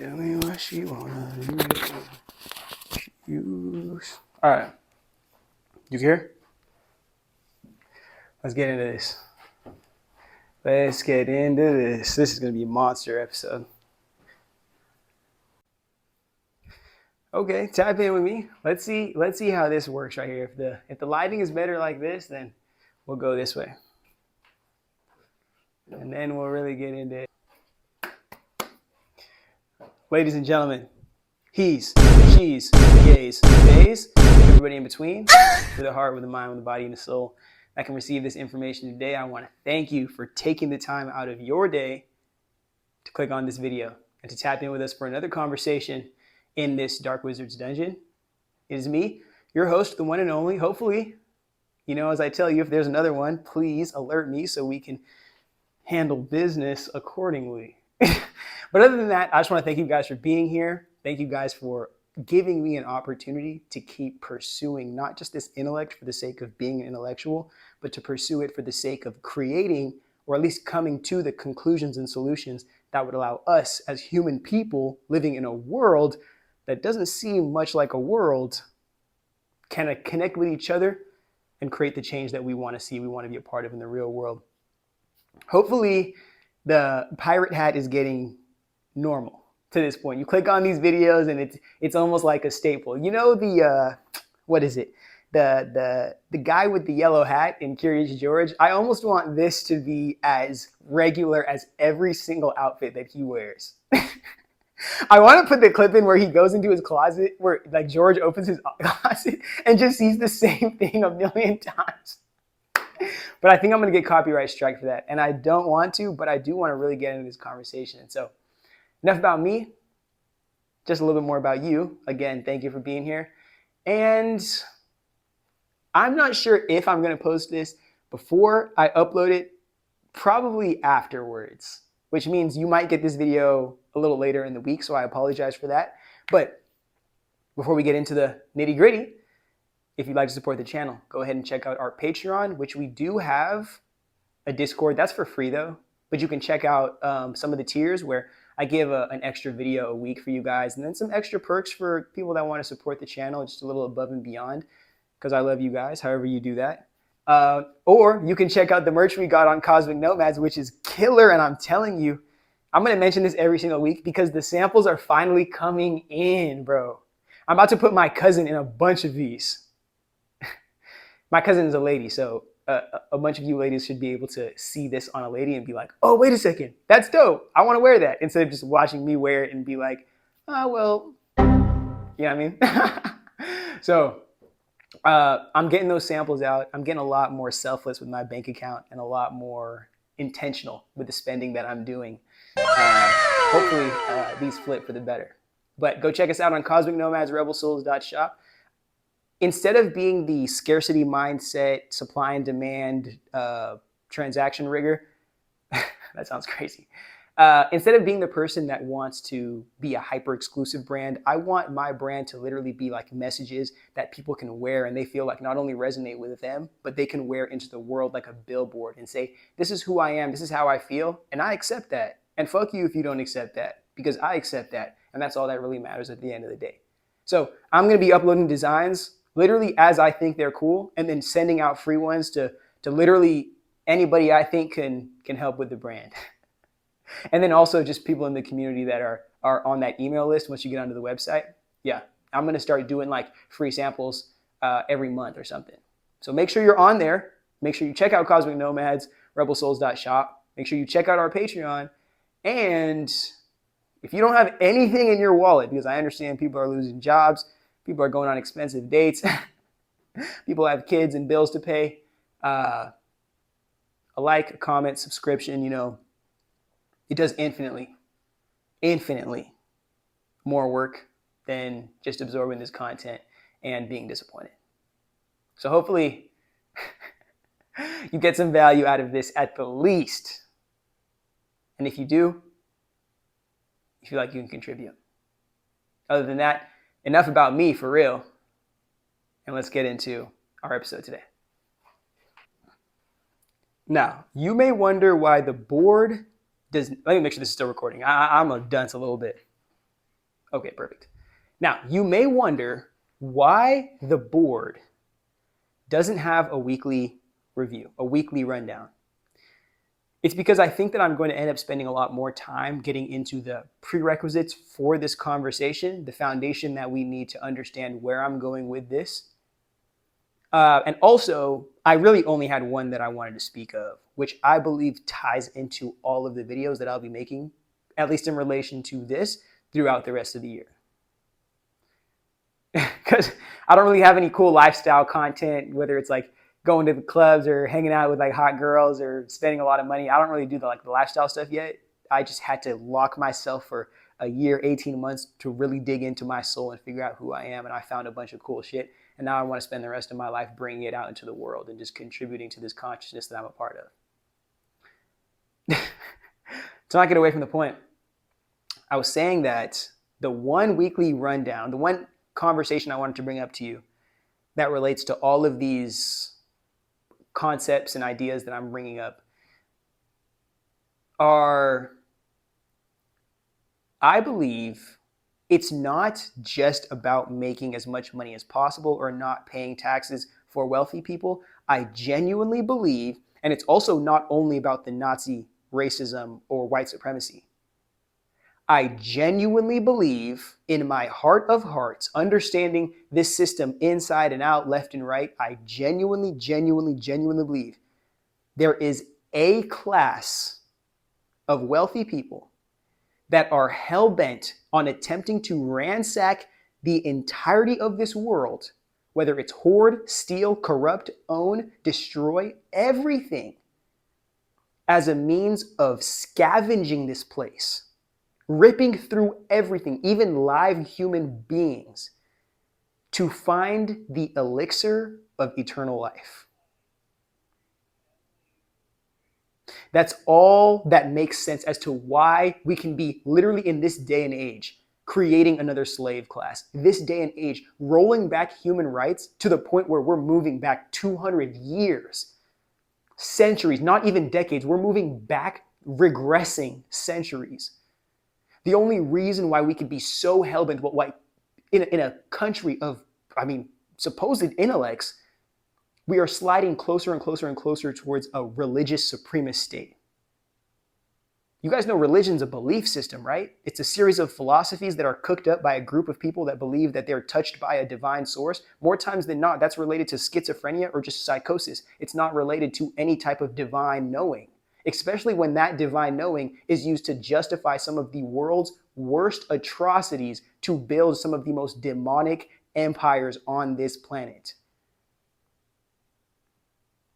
Tell me what she wanna use. All right, you here? Let's get into this. Let's get into this. This is gonna be a monster episode. Okay, tap in with me. Let's see how this works right here. If the lighting is better like this, then we'll go this way. And then we'll really get into it. Ladies and gentlemen, he's, she's, gays, theys, everybody in between, with a heart, with a mind, with a body, and a soul that can receive this information today. I want to thank you for taking the time out of your day to click on this video and to tap in with us for another conversation in this Dark Wizard's Dungeon. It is me, your host, the one and only. Hopefully, as I tell you, if there's another one, please alert me so we can handle business accordingly. But other than that, I just want to thank you guys for being here. Thank you guys for giving me an opportunity to keep pursuing not just this intellect for the sake of being an intellectual, but to pursue it for the sake of creating, or at least coming to the conclusions and solutions that would allow us as human people living in a world that doesn't seem much like a world, kind of connect with each other and create the change that we want to see, we want to be a part of in the real world. Hopefully, the pirate hat is getting normal to this point. You click on these videos and it's almost like a staple. What is it? The guy with the yellow hat in Curious George. I almost want this to be as regular as every single outfit that he wears. I want to put the clip in where he goes into his closet, where like George opens his closet and just sees the same thing a million times. But I think I'm going to get copyright strike for that. And I don't want to, but I do want to really get into this conversation. And so enough about me, just a little bit more about you. Again, thank you for being here. And I'm not sure if I'm going to post this before I upload it, probably afterwards, which means you might get this video a little later in the week. So I apologize for that. But before we get into the nitty gritty, if you'd like to support the channel, go ahead and check out our Patreon, which we do have a Discord. That's for free though, but you can check out some of the tiers where I give an extra video a week for you guys, and then some extra perks for people that want to support the channel, just a little above and beyond, because I love you guys, however you do that. Or you can check out the merch we got on Cosmic Nomads, which is killer, and I'm telling you, I'm going to mention this every single week because the samples are finally coming in, bro. I'm about to put my cousin in a bunch of these. My cousin is a lady, so a bunch of you ladies should be able to see this on a lady and be like, oh, wait a second, that's dope. I want to wear that, instead of just watching me wear it and be like, oh, well, you know what I mean? So I'm getting those samples out. I'm getting a lot more selfless with my bank account and a lot more intentional with the spending that I'm doing. Hopefully these flip for the better. But go check us out on Cosmic Nomads, rebelsouls.shop. Instead of being the scarcity mindset, supply and demand transaction rigger, that sounds crazy. Instead of being the person that wants to be a hyper exclusive brand, I want my brand to literally be like messages that people can wear and they feel like not only resonate with them, but they can wear into the world like a billboard and say, this is who I am, this is how I feel, and I accept that. And fuck you if you don't accept that, because I accept that. And that's all that really matters at the end of the day. So I'm going to be uploading designs literally as I think they're cool, and then sending out free ones to literally anybody I think can help with the brand. And then also just people in the community that are on that email list once you get onto the website. Yeah, I'm going to start doing like free samples every month or something. So make sure you're on there. Make sure you check out Cosmic Nomads, rebelsouls.shop. Make sure you check out our Patreon. And if you don't have anything in your wallet, because I understand people are losing jobs, people are going on expensive dates, people have kids and bills to pay, a like, a comment, subscription, it does infinitely more work than just absorbing this content and being disappointed. So hopefully you get some value out of this at the least. And if you do, you feel like you can contribute. Other than that, enough about me for real. And let's get into our episode today. Now, you may wonder why the board let me make sure this is still recording. I'm a dunce a little bit. Okay, perfect. Now, you may wonder why the board doesn't have a weekly review, a weekly rundown. It's because I think that I'm going to end up spending a lot more time getting into the prerequisites for this conversation, the foundation that we need to understand where I'm going with this. And also, I really only had one that I wanted to speak of, which I believe ties into all of the videos that I'll be making, at least in relation to this, throughout the rest of the year. Because I don't really have any cool lifestyle content, whether it's like going to the clubs or hanging out with like hot girls or spending a lot of money. I don't really do the lifestyle stuff yet. I just had to lock myself for a year, 18 months to really dig into my soul and figure out who I am. And I found a bunch of cool shit. And now I want to spend the rest of my life bringing it out into the world and just contributing to this consciousness that I'm a part of. To not get away from the point, I was saying that the one weekly rundown, the one conversation I wanted to bring up to you that relates to all of these concepts and ideas that I'm bringing up are, I believe, it's not just about making as much money as possible or not paying taxes for wealthy people. I genuinely believe, and it's also not only about the Nazi racism or white supremacy. I genuinely believe, in my heart of hearts, understanding this system inside and out, left and right, I genuinely believe there is a class of wealthy people that are hell-bent on attempting to ransack the entirety of this world, whether it's hoard, steal, corrupt, own, destroy, everything, as a means of scavenging this place, ripping through everything, even live human beings, to find the elixir of eternal life. That's all that makes sense as to why we can be literally in this day and age creating another slave class. This day and age, rolling back human rights to the point where we're moving back 200 years, centuries, not even decades. We're moving back, regressing centuries. The only reason why we could be so hell-bent, in a country of, supposed intellects, we are sliding closer and closer and closer towards a religious supremacist state. You guys know religion's a belief system, right? It's a series of philosophies that are cooked up by a group of people that believe that they're touched by a divine source. More times than not, that's related to schizophrenia or just psychosis. It's not related to any type of divine knowing, especially when that divine knowing is used to justify some of the world's worst atrocities to build some of the most demonic empires on this planet.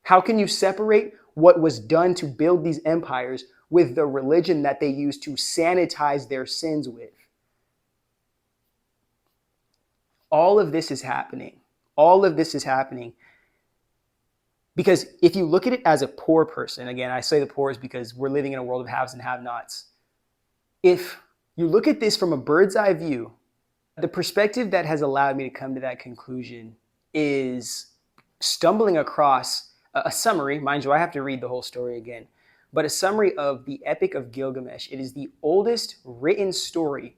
How can you separate what was done to build these empires with the religion that they used to sanitize their sins with? All of this is happening. All of this is happening because if you look at it as a poor person, again, I say the poor is because we're living in a world of haves and have-nots. If you look at this from a bird's eye view, the perspective that has allowed me to come to that conclusion is stumbling across a summary. Mind you, I have to read the whole story again, but a summary of the Epic of Gilgamesh. It is the oldest recorded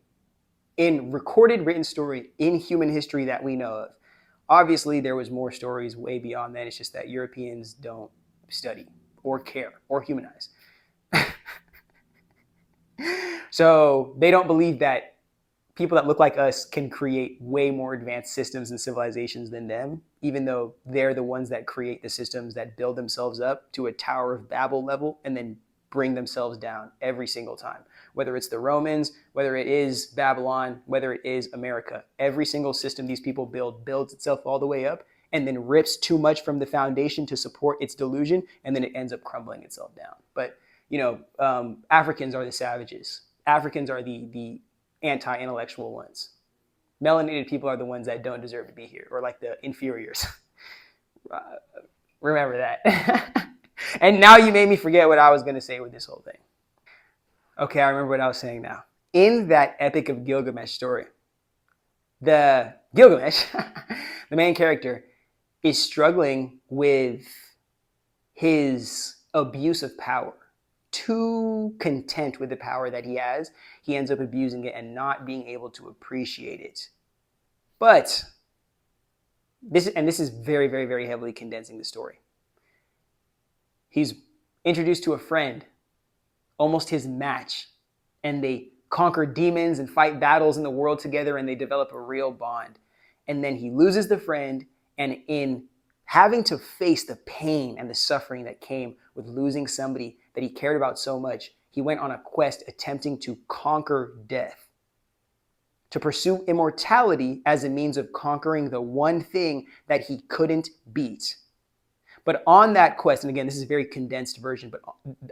written story in human history that we know of. Obviously, there was more stories way beyond that. It's just that Europeans don't study or care or humanize. So they don't believe that people that look like us can create way more advanced systems and civilizations than them, even though they're the ones that create the systems that build themselves up to a Tower of Babel level and then bring themselves down every single time. Whether it's the Romans, whether it is Babylon, whether it is America, every single system these people builds itself all the way up and then rips too much from the foundation to support its delusion, and then it ends up crumbling itself down. But, Africans are the savages. Africans are the anti-intellectual ones. Melanated people are the ones that don't deserve to be here, or like the inferiors. Remember that. And now you made me forget what I was going to say with this whole thing. Okay, I remember what I was saying now. In that Epic of Gilgamesh story, the Gilgamesh, the main character, is struggling with his abuse of power too content with the power that he has, he ends up abusing it and not being able to appreciate it. But this is very, very, very heavily condensing the story. He's introduced to a friend, almost his match, and they conquer demons and fight battles in the world together, and they develop a real bond. And then he loses the friend, and in having to face the pain and the suffering that came with losing somebody that he cared about so much, he went on a quest attempting to conquer death, to pursue immortality as a means of conquering the one thing that he couldn't beat. But on that quest, and again, this is a very condensed version, but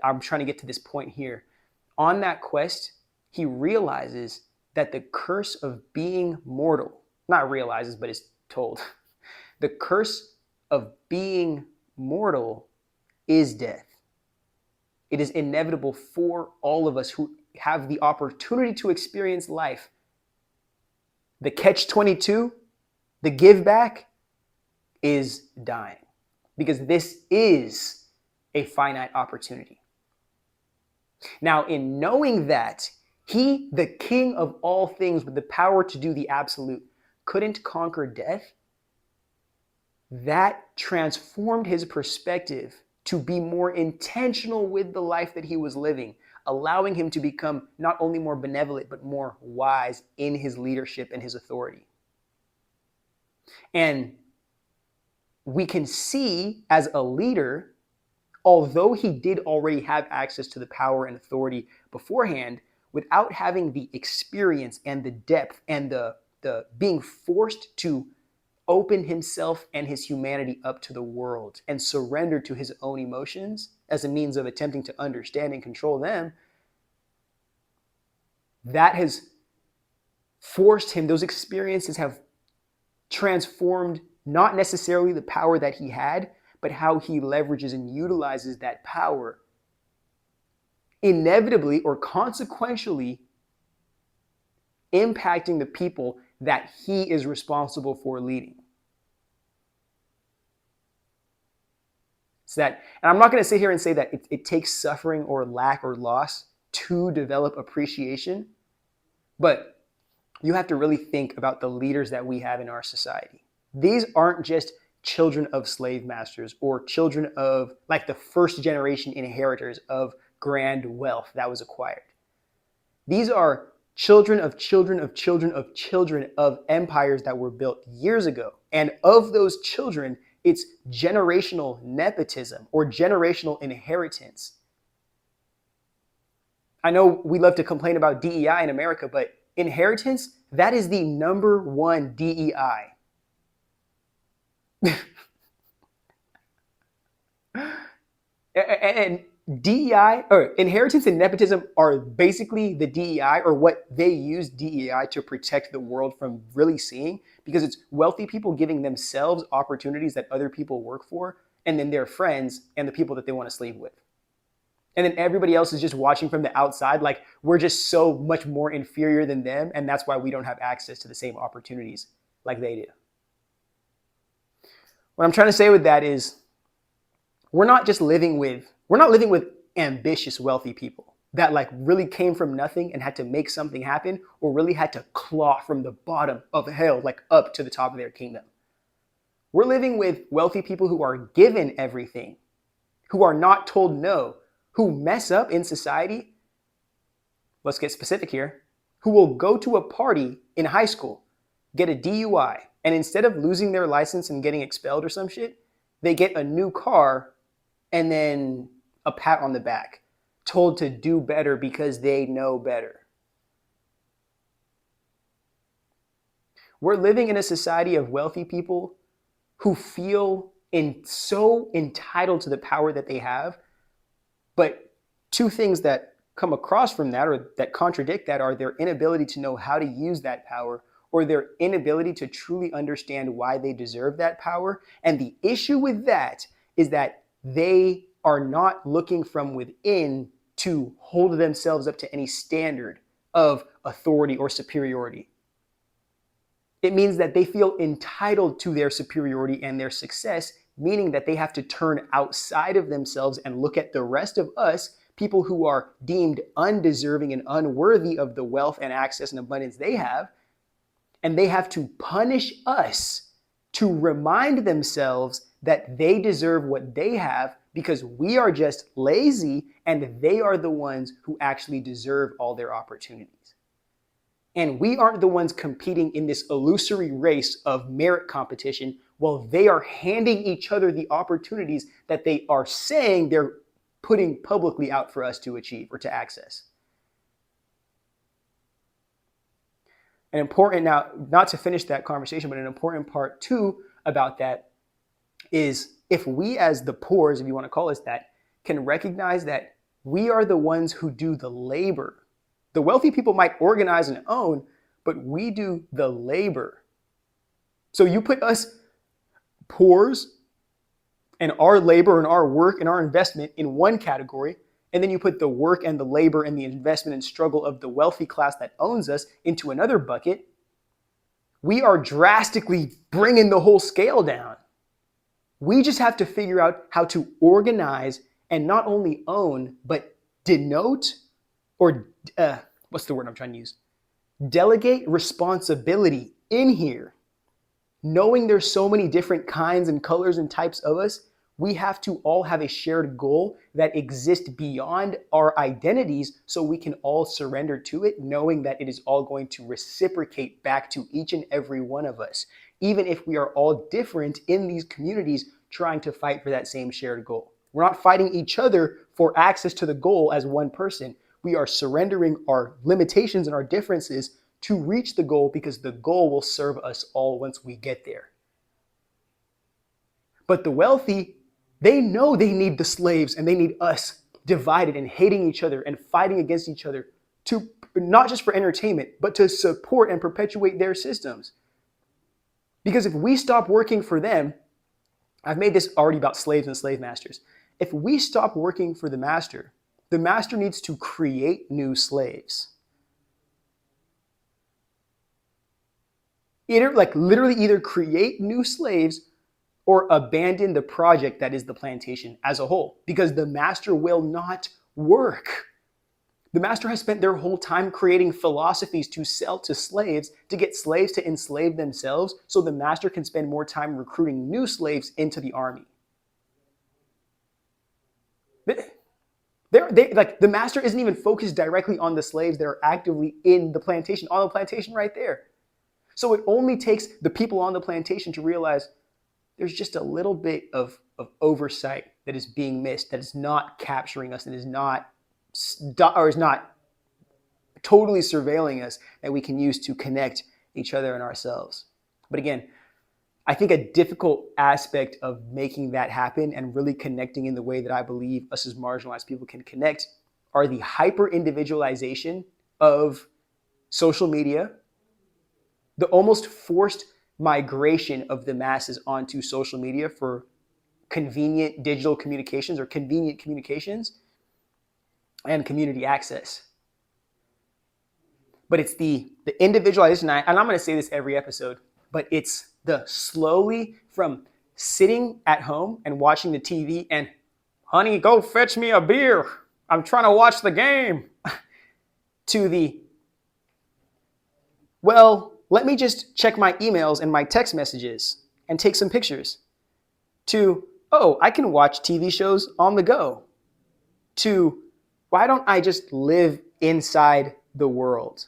I'm trying to get to this point here. On that quest, he realizes that the curse of being mortal, not realizes, but is told, the curse of being mortal is death. It is inevitable for all of us who have the opportunity to experience life. The catch-22, the give back, is dying. Because this is a finite opportunity. Now, in knowing that he, the king of all things with the power to do the absolute, couldn't conquer death, that transformed his perspective to be more intentional with the life that he was living, allowing him to become not only more benevolent, but more wise in his leadership and his authority. And we can see as a leader, although he did already have access to the power and authority beforehand, without having the experience and the depth and the being forced to open himself and his humanity up to the world and surrender to his own emotions as a means of attempting to understand and control them, that has forced him, those experiences have transformed not necessarily the power that he had, but how he leverages and utilizes that power, inevitably or consequentially impacting the people that he is responsible for leading. So that, and I'm not going to sit here and say that it takes suffering or lack or loss to develop appreciation, but you have to really think about the leaders that we have in our society. These aren't just children of slave masters or children of like the first generation inheritors of grand wealth that was acquired. These are children of children of children of children of empires that were built years ago. And of those children, it's generational nepotism or generational inheritance. I know we love to complain about DEI in America, but inheritance, that is the number one DEI. And DEI or inheritance and nepotism are basically the DEI, or what they use DEI to protect the world from really seeing, because it's wealthy people giving themselves opportunities that other people work for, and then their friends and the people that they want to sleep with. And then everybody else is just watching from the outside like we're just so much more inferior than them, and that's why we don't have access to the same opportunities like they do. What I'm trying to say with that is we're not living with ambitious, wealthy people that like really came from nothing and had to make something happen, or really had to claw from the bottom of hell, like up to the top of their kingdom. We're living with wealthy people who are given everything, who are not told no, who mess up in society. Let's get specific here. Who will go to a party in high school, get a DUI, and instead of losing their license and getting expelled or some shit, they get a new car and then a pat on the back, told to do better because they know better. We're living in a society of wealthy people who feel so entitled to the power that they have. But two things that come across from that, or that contradict that, are their inability to know how to use that power, or their inability to truly understand why they deserve that power. And the issue with that is that they are not looking from within to hold themselves up to any standard of authority or superiority. It means that they feel entitled to their superiority and their success, meaning that they have to turn outside of themselves and look at the rest of us people who are deemed undeserving and unworthy of the wealth and access and abundance they have, and they have to punish us to remind themselves that they deserve what they have because we are just lazy and they are the ones who actually deserve all their opportunities. And we aren't the ones competing in this illusory race of merit competition while they are handing each other the opportunities that they are saying they're putting publicly out for us to achieve or to access. An important, now, not to finish that conversation, but an important part too about that is if we as the poors, if you want to call us that, can recognize that we are the ones who do the labor. The wealthy people might organize and own, but we do the labor. So you put us poors and our labor and our work and our investment in one category, and then you put the work and the labor and the investment and struggle of the wealthy class that owns us into another bucket, we are drastically bringing the whole scale down. We just have to figure out how to organize and not only own, but denote or what's the word I'm trying to use? Delegate responsibility in here. Knowing there's so many different kinds and colors and types of us, we have to all have a shared goal that exists beyond our identities so we can all surrender to it, knowing that it is all going to reciprocate back to each and every one of us, even if we are all different in these communities trying to fight for that same shared goal. We're not fighting each other for access to the goal as one person. We are surrendering our limitations and our differences to reach the goal because the goal will serve us all once we get there. But the wealthy, they know they need the slaves and they need us divided and hating each other and fighting against each other to not just for entertainment, but to support and perpetuate their systems. Because if we stop working for them, I've made this already about slaves and slave masters. If we stop working for the master needs to create new slaves. Literally either create new slaves or abandon the project that is the plantation as a whole, because the master will not work. The master has spent their whole time creating philosophies to sell to slaves, to get slaves to enslave themselves, so the master can spend more time recruiting new slaves into the army. The master isn't even focused directly on the slaves that are actively in the plantation, on the plantation right there. So it only takes the people on the plantation to realize there's just a little bit of oversight that is being missed, that is not capturing us, and is not totally surveilling us, that we can use to connect each other and ourselves. But again, I think a difficult aspect of making that happen and really connecting in the way that I believe us as marginalized people can connect are the hyper-individualization of social media, the almost forced migration of the masses onto social media for convenient digital communications or convenient communications and community access. But it's the individualization, and I'm going to say this every episode, but it's the slowly from sitting at home and watching the TV and, honey, go fetch me a beer, I'm trying to watch the game, to the, well, let me just check my emails and my text messages and take some pictures, to, oh, I can watch TV shows on the go, to, why don't I just live inside the world?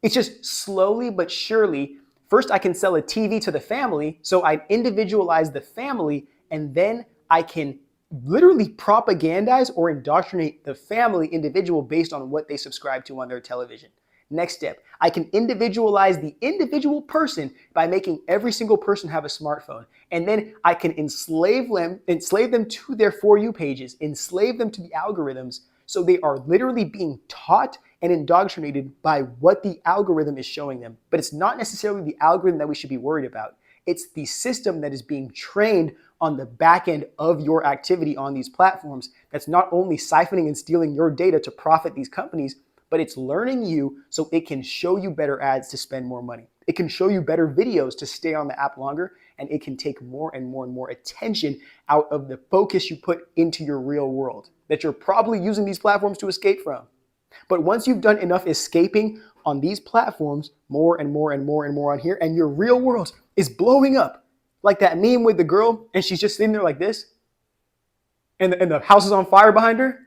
It's just slowly but surely, first I can sell a TV to the family, so I individualize the family, and then I can literally propagandize or indoctrinate the family individual based on what they subscribe to on their television. Next step, I can individualize the individual person by making every single person have a smartphone. And then I can enslave them to their For You pages, enslave them to the algorithms, so they are literally being taught and indoctrinated by what the algorithm is showing them. But it's not necessarily the algorithm that we should be worried about. It's the system that is being trained on the back end of your activity on these platforms that's not only siphoning and stealing your data to profit these companies, but it's learning you so it can show you better ads to spend more money. It can show you better videos to stay on the app longer, and it can take more and more and more attention out of the focus you put into your real world that you're probably using these platforms to escape from. But once you've done enough escaping on these platforms, more and more and more and more on here, and your real world is blowing up. Like that meme with the girl, and she's just sitting there like this, and the house is on fire behind her.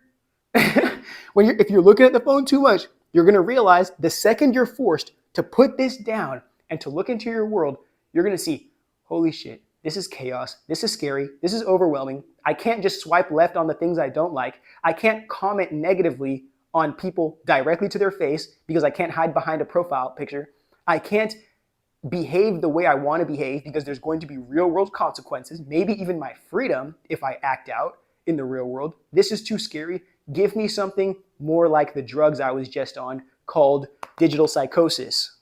If you're looking at the phone too much, you're going to realize the second you're forced to put this down and to look into your world, you're going to see, holy shit, this is chaos. This is scary. This is overwhelming. I can't just swipe left on the things I don't like. I can't comment negatively on people directly to their face because I can't hide behind a profile picture. I can't behave the way I want to behave because there's going to be real world consequences, maybe even my freedom if I act out in the real world. This is too scary. Give me something more like the drugs I was just on called digital psychosis.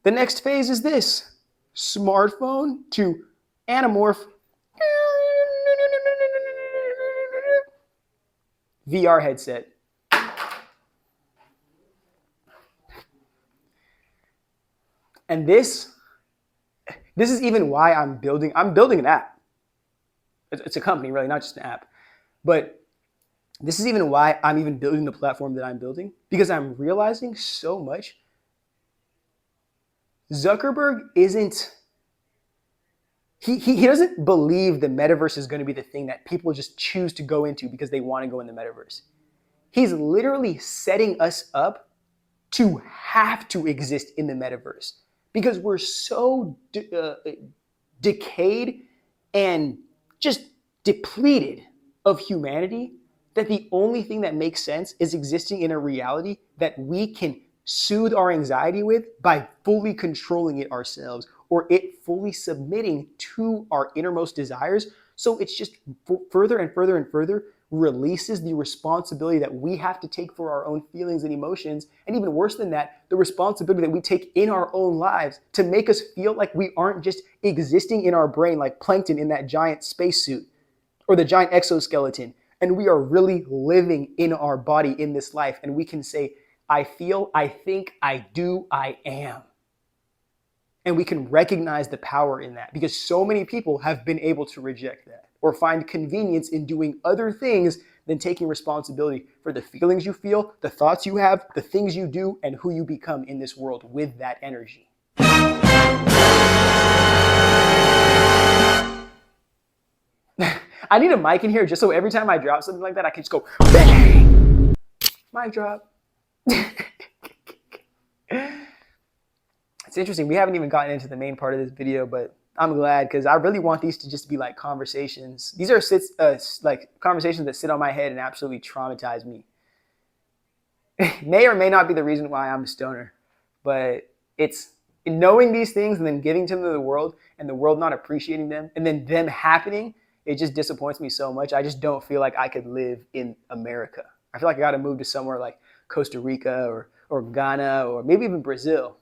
The next phase is this: smartphone to anamorph VR headset. And this is even why I'm building an app. It's a company, really, not just an app. But this is even why I'm even building the platform that I'm building, because I'm realizing so much. Zuckerberg isn't, he doesn't believe the metaverse is going to be the thing that people just choose to go into because they want to go in the metaverse. He's literally setting us up to have to exist in the metaverse because we're so decayed and just depleted of humanity that the only thing that makes sense is existing in a reality that we can soothe our anxiety with by fully controlling it ourselves, or it fully submitting to our innermost desires. So it's just further and further and further releases the responsibility that we have to take for our own feelings and emotions, and even worse than that, the responsibility that we take in our own lives to make us feel like we aren't just existing in our brain like plankton in that giant spacesuit or the giant exoskeleton, and we are really living in our body in this life, and we can say, I feel, I think, I do, I am. And we can recognize the power in that because so many people have been able to reject that or find convenience in doing other things than taking responsibility for the feelings you feel, the thoughts you have, the things you do, and who you become in this world with that energy. I need a mic in here just so every time I drop something like that, I can just go bang! Mic drop. It's interesting. We haven't even gotten into the main part of this video, but I'm glad because I really want these to just be like conversations. These are like conversations that sit on my head and absolutely traumatize me. May or may not be the reason why I'm a stoner, but it's knowing these things and then giving them to the world and the world not appreciating them and then them happening. It just disappoints me so much. I just don't feel like I could live in America. I feel like I got to move to somewhere like Costa Rica or Ghana or maybe even Brazil.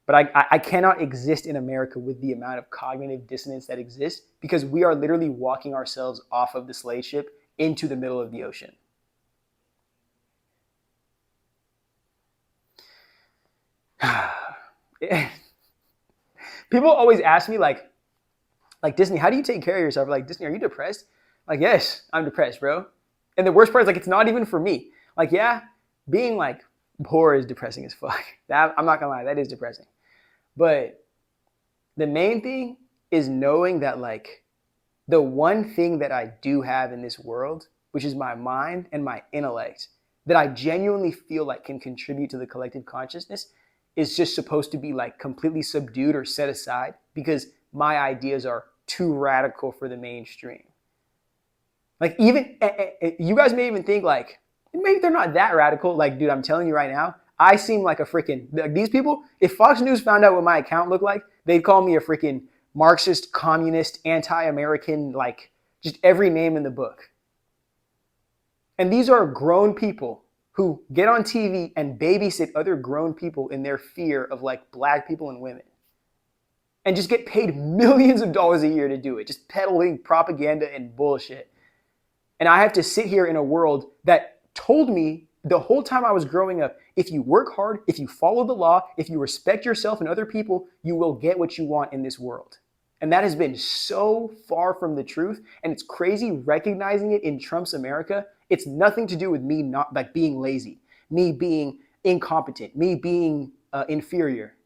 But I cannot exist in America with the amount of cognitive dissonance that exists because we are literally walking ourselves off of the slave ship into the middle of the ocean. People always ask me like, Disney, how do you take care of yourself? Like, Disney, are you depressed? Like, yes, I'm depressed, bro. And the worst part is like, it's not even for me. Like, yeah, being like poor is depressing as fuck. I'm not gonna lie, that is depressing. But the main thing is knowing that like the one thing that I do have in this world, which is my mind and my intellect, that I genuinely feel like can contribute to the collective consciousness is just supposed to be like completely subdued or set aside because my ideas are too radical for the mainstream. Like even, you guys may even think like, maybe they're not that radical. Like, dude, I'm telling you right now, I seem like a freaking, like these people, if Fox News found out what my account looked like, they'd call me a freaking Marxist, communist, anti-American, like just every name in the book. And these are grown people who get on TV and babysit other grown people in their fear of like black people and women. And just get paid millions of dollars a year to do it, just peddling propaganda and bullshit. And I have to sit here in a world that told me the whole time I was growing up, if you work hard, if you follow the law, if you respect yourself and other people, you will get what you want in this world. And that has been so far from the truth. And it's crazy recognizing it in Trump's America. It's nothing to do with me not like being lazy, me being incompetent, me being inferior.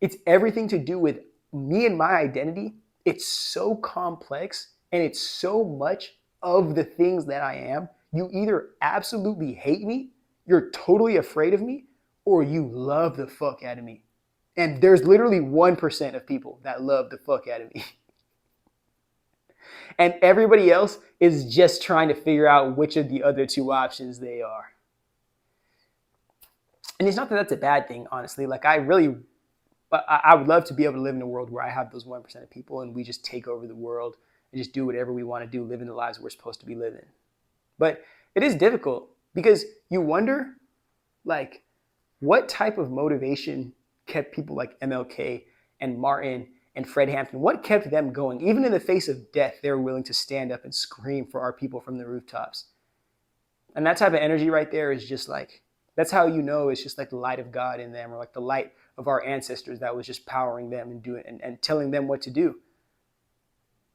It's everything to do with me and my identity. It's so complex and it's so much of the things that I am. You either absolutely hate me, you're totally afraid of me, or you love the fuck out of me. And there's literally 1% of people that love the fuck out of me. And everybody else is just trying to figure out which of the other two options they are. And it's not that that's a bad thing, honestly. Like I would love to be able to live in a world where I have those 1% of people and we just take over the world and just do whatever we want to do, living the lives we're supposed to be living. But it is difficult because you wonder, like, what type of motivation kept people like MLK and Martin and Fred Hampton, what kept them going? Even in the face of death, they were willing to stand up and scream for our people from the rooftops. And that type of energy right there is just like, that's how you know it's just like the light of God in them, or like the light of our ancestors that was just powering them and doing and telling them what to do.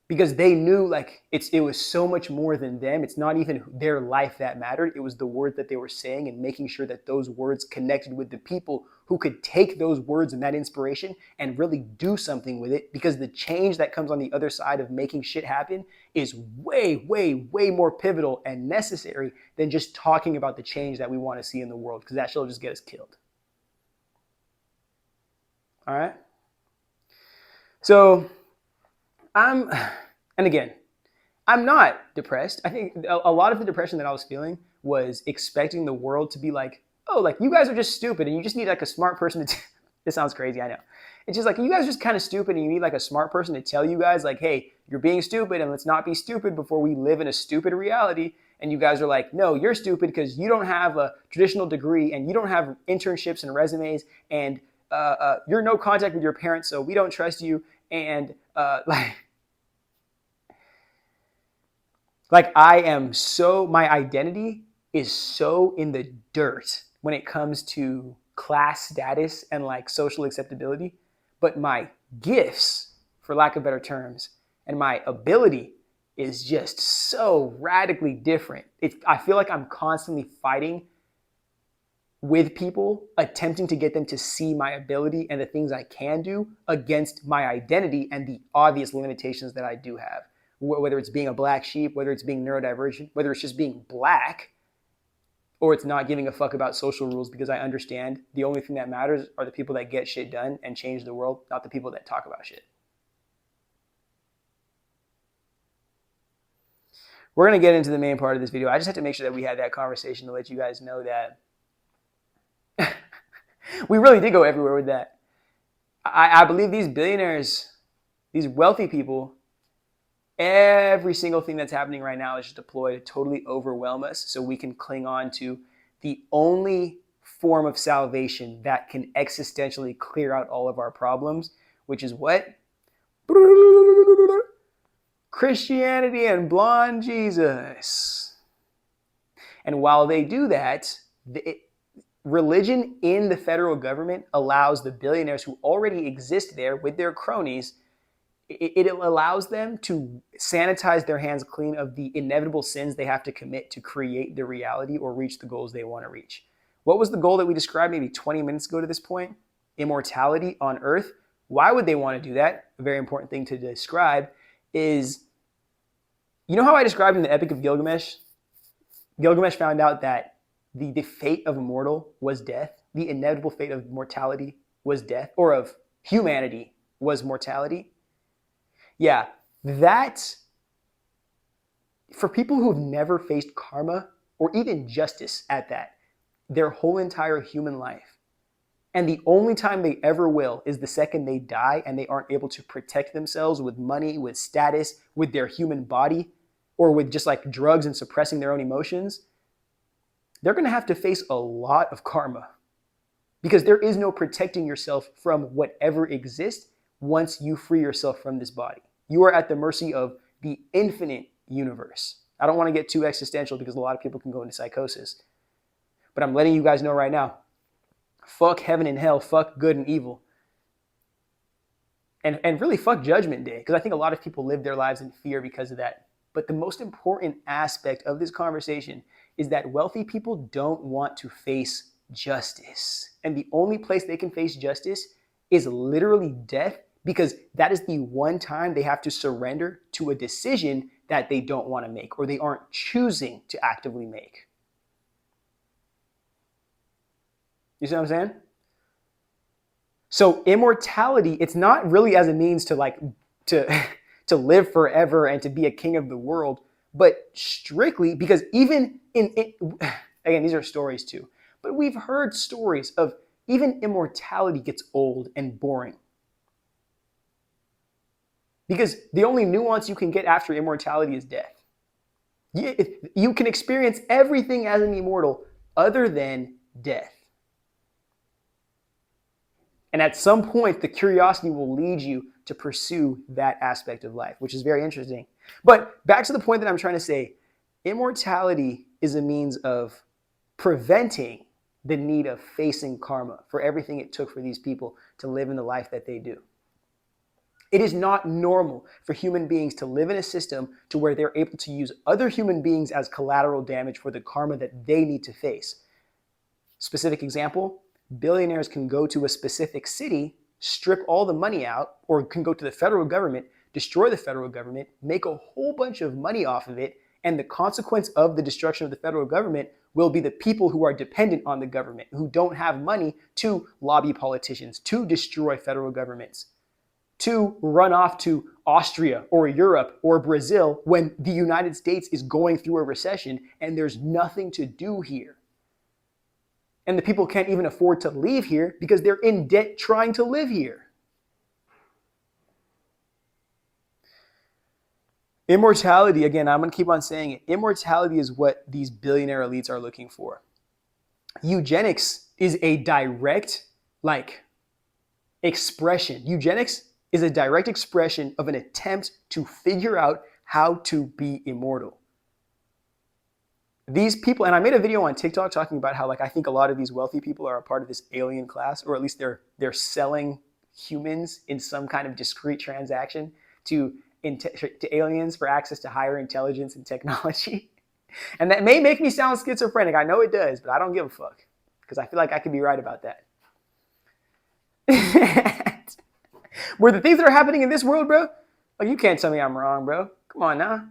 Because they knew like it was so much more than them. It's not even their life that mattered. It was the word that they were saying and making sure that those words connected with the people who could take those words and that inspiration and really do something with it. Because the change that comes on the other side of making shit happen is way, way, way more pivotal and necessary than just talking about the change that we want to see in the world, because that shit will just get us killed. All right? So and again, I'm not depressed. I think a lot of the depression that I was feeling was expecting the world to be like, oh, like you guys are just stupid and you just need like a smart person to this sounds crazy, I know. It's just like, you guys are just kind of stupid and you need like a smart person to tell you guys like, hey, you're being stupid and let's not be stupid before we live in a stupid reality. And you guys are like, no, you're stupid because you don't have a traditional degree and you don't have internships and resumes and you're no contact with your parents, so we don't trust you. And like I am so, my identity is so in the dirt when it comes to class status and like social acceptability, but my gifts, for lack of better terms, and my ability is just so radically different. I feel like I'm constantly fighting with people, attempting to get them to see my ability and the things I can do against my identity and the obvious limitations that I do have. Whether it's being a black sheep, whether it's being neurodivergent, whether it's just being black, or it's not giving a fuck about social rules, because I understand the only thing that matters are the people that get shit done and change the world, not the people that talk about shit. We're going to get into the main part of this video. I just have to make sure that we had that conversation to let you guys know that we really did go everywhere with that. I believe these billionaires, these wealthy people, every single thing that's happening right now is just deployed to totally overwhelm us so we can cling on to the only form of salvation that can existentially clear out all of our problems, which is what? Christianity and blonde Jesus. And while they do that, religion in the federal government allows the billionaires who already exist there with their cronies, it allows them to sanitize their hands clean of the inevitable sins they have to commit to create the reality or reach the goals they want to reach. What was the goal that we described maybe 20 minutes ago to this point? Immortality on Earth. Why would they want to do that? A very important thing to describe is, you know how I described in the Epic of Gilgamesh? Gilgamesh found out that the fate of a mortal was death. The inevitable fate of mortality was death, or of humanity was mortality. Yeah, that, for people who've never faced karma or even justice at that, their whole entire human life, and the only time they ever will is the second they die and they aren't able to protect themselves with money, with status, with their human body, or with just like drugs and suppressing their own emotions, they're going to have to face a lot of karma, because there is no protecting yourself from whatever exists once you free yourself from this body. You are at the mercy of the infinite universe. I don't want to get too existential because a lot of people can go into psychosis. But I'm letting you guys know right now, fuck heaven and hell, fuck good and evil. And really fuck Judgment Day, because I think a lot of people live their lives in fear because of that. But the most important aspect of this conversation is that wealthy people don't want to face justice. And the only place they can face justice is literally death, because that is the one time they have to surrender to a decision that they don't want to make or they aren't choosing to actively make. You see what I'm saying? So immortality, it's not really as a means to live forever and to be a king of the world, but strictly because even again, these are stories too, but we've heard stories of even immortality gets old and boring. Because the only nuance you can get after immortality is death. You can experience everything as an immortal other than death. And at some point, the curiosity will lead you to pursue that aspect of life, which is very interesting. But back to the point that I'm trying to say, immortality is a means of preventing the need of facing karma for everything it took for these people to live in the life that they do. It is not normal for human beings to live in a system to where they're able to use other human beings as collateral damage for the karma that they need to face. Specific example, billionaires can go to a specific city, strip all the money out, or can go to the federal government, destroy the federal government, make a whole bunch of money off of it, and the consequence of the destruction of the federal government will be the people who are dependent on the government, who don't have money to lobby politicians, to destroy federal governments, to run off to Austria or Europe or Brazil when the United States is going through a recession and there's nothing to do here. And the people can't even afford to leave here because they're in debt trying to live here. Immortality, again, I'm going to keep on saying it. Immortality is what these billionaire elites are looking for. Eugenics is a direct, expression. Eugenics is a direct expression of an attempt to figure out how to be immortal. These people, and I made a video on TikTok talking about how I think a lot of these wealthy people are a part of this alien class, or at least they're selling humans in some kind of discrete transaction to aliens for access to higher intelligence and technology. And that may make me sound schizophrenic. I know it does, but I don't give a fuck because I feel like I could be right about that. Where the things that are happening in this world, bro, you can't tell me I'm wrong, bro. Come on now.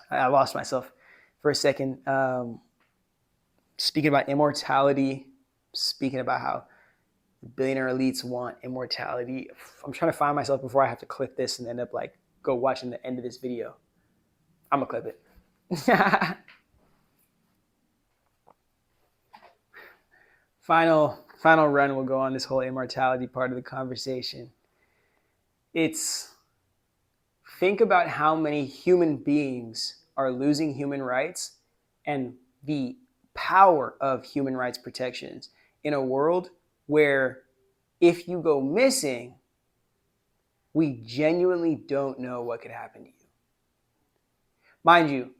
I lost myself for a second. Speaking about immortality, speaking about how billionaire elites want immortality. I'm trying to find myself before I have to clip this and end up go watching the end of this video. I'm gonna clip it. Final run will go on this whole immortality part of the conversation. Think about how many human beings are losing human rights and the power of human rights protections in a world where if you go missing, we genuinely don't know what could happen to you. Mind you,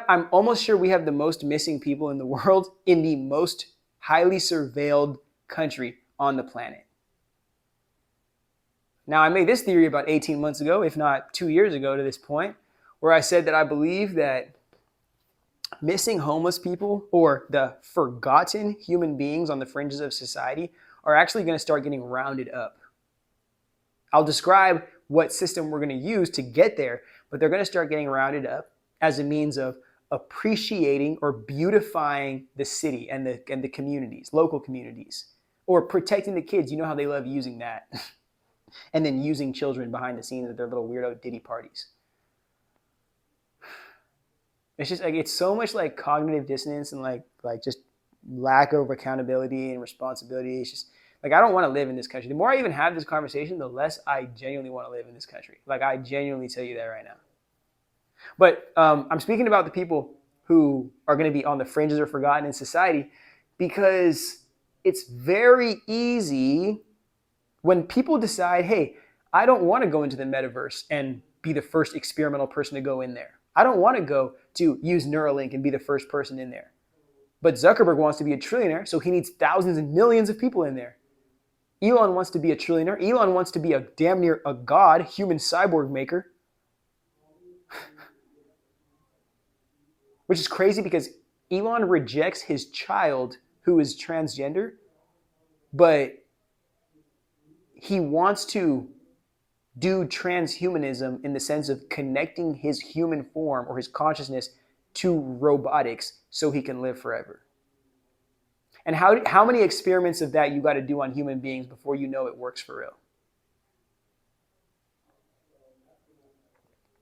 I'm almost sure we have the most missing people in the world in the most highly surveilled country on the planet. Now, I made this theory about 18 months ago, if not 2 years ago to this point, where I said that I believe that missing homeless people or the forgotten human beings on the fringes of society are actually going to start getting rounded up. I'll describe what system we're going to use to get there, but they're going to start getting rounded up as a means of appreciating or beautifying the city and the communities, local communities, or protecting the kids. You know how they love using that. And then using children behind the scenes at their little weirdo ditty parties. It's just it's so much cognitive dissonance and just lack of accountability and responsibility. It's just I don't want to live in this country. The more I even have this conversation, the less I genuinely want to live in this country. I genuinely tell you that right now. But I'm speaking about the people who are going to be on the fringes or forgotten in society, because it's very easy when people decide, hey, I don't want to go into the metaverse and be the first experimental person to go in there. I don't want to go to use Neuralink and be the first person in there. But Zuckerberg wants to be a trillionaire, so he needs thousands and millions of people in there. Elon wants to be a trillionaire. Elon wants to be a damn near a god, human cyborg maker. Which is crazy because Elon rejects his child who is transgender, but he wants to do transhumanism in the sense of connecting his human form or his consciousness to robotics so he can live forever. And how many experiments of that you got to do on human beings before you know it works for real?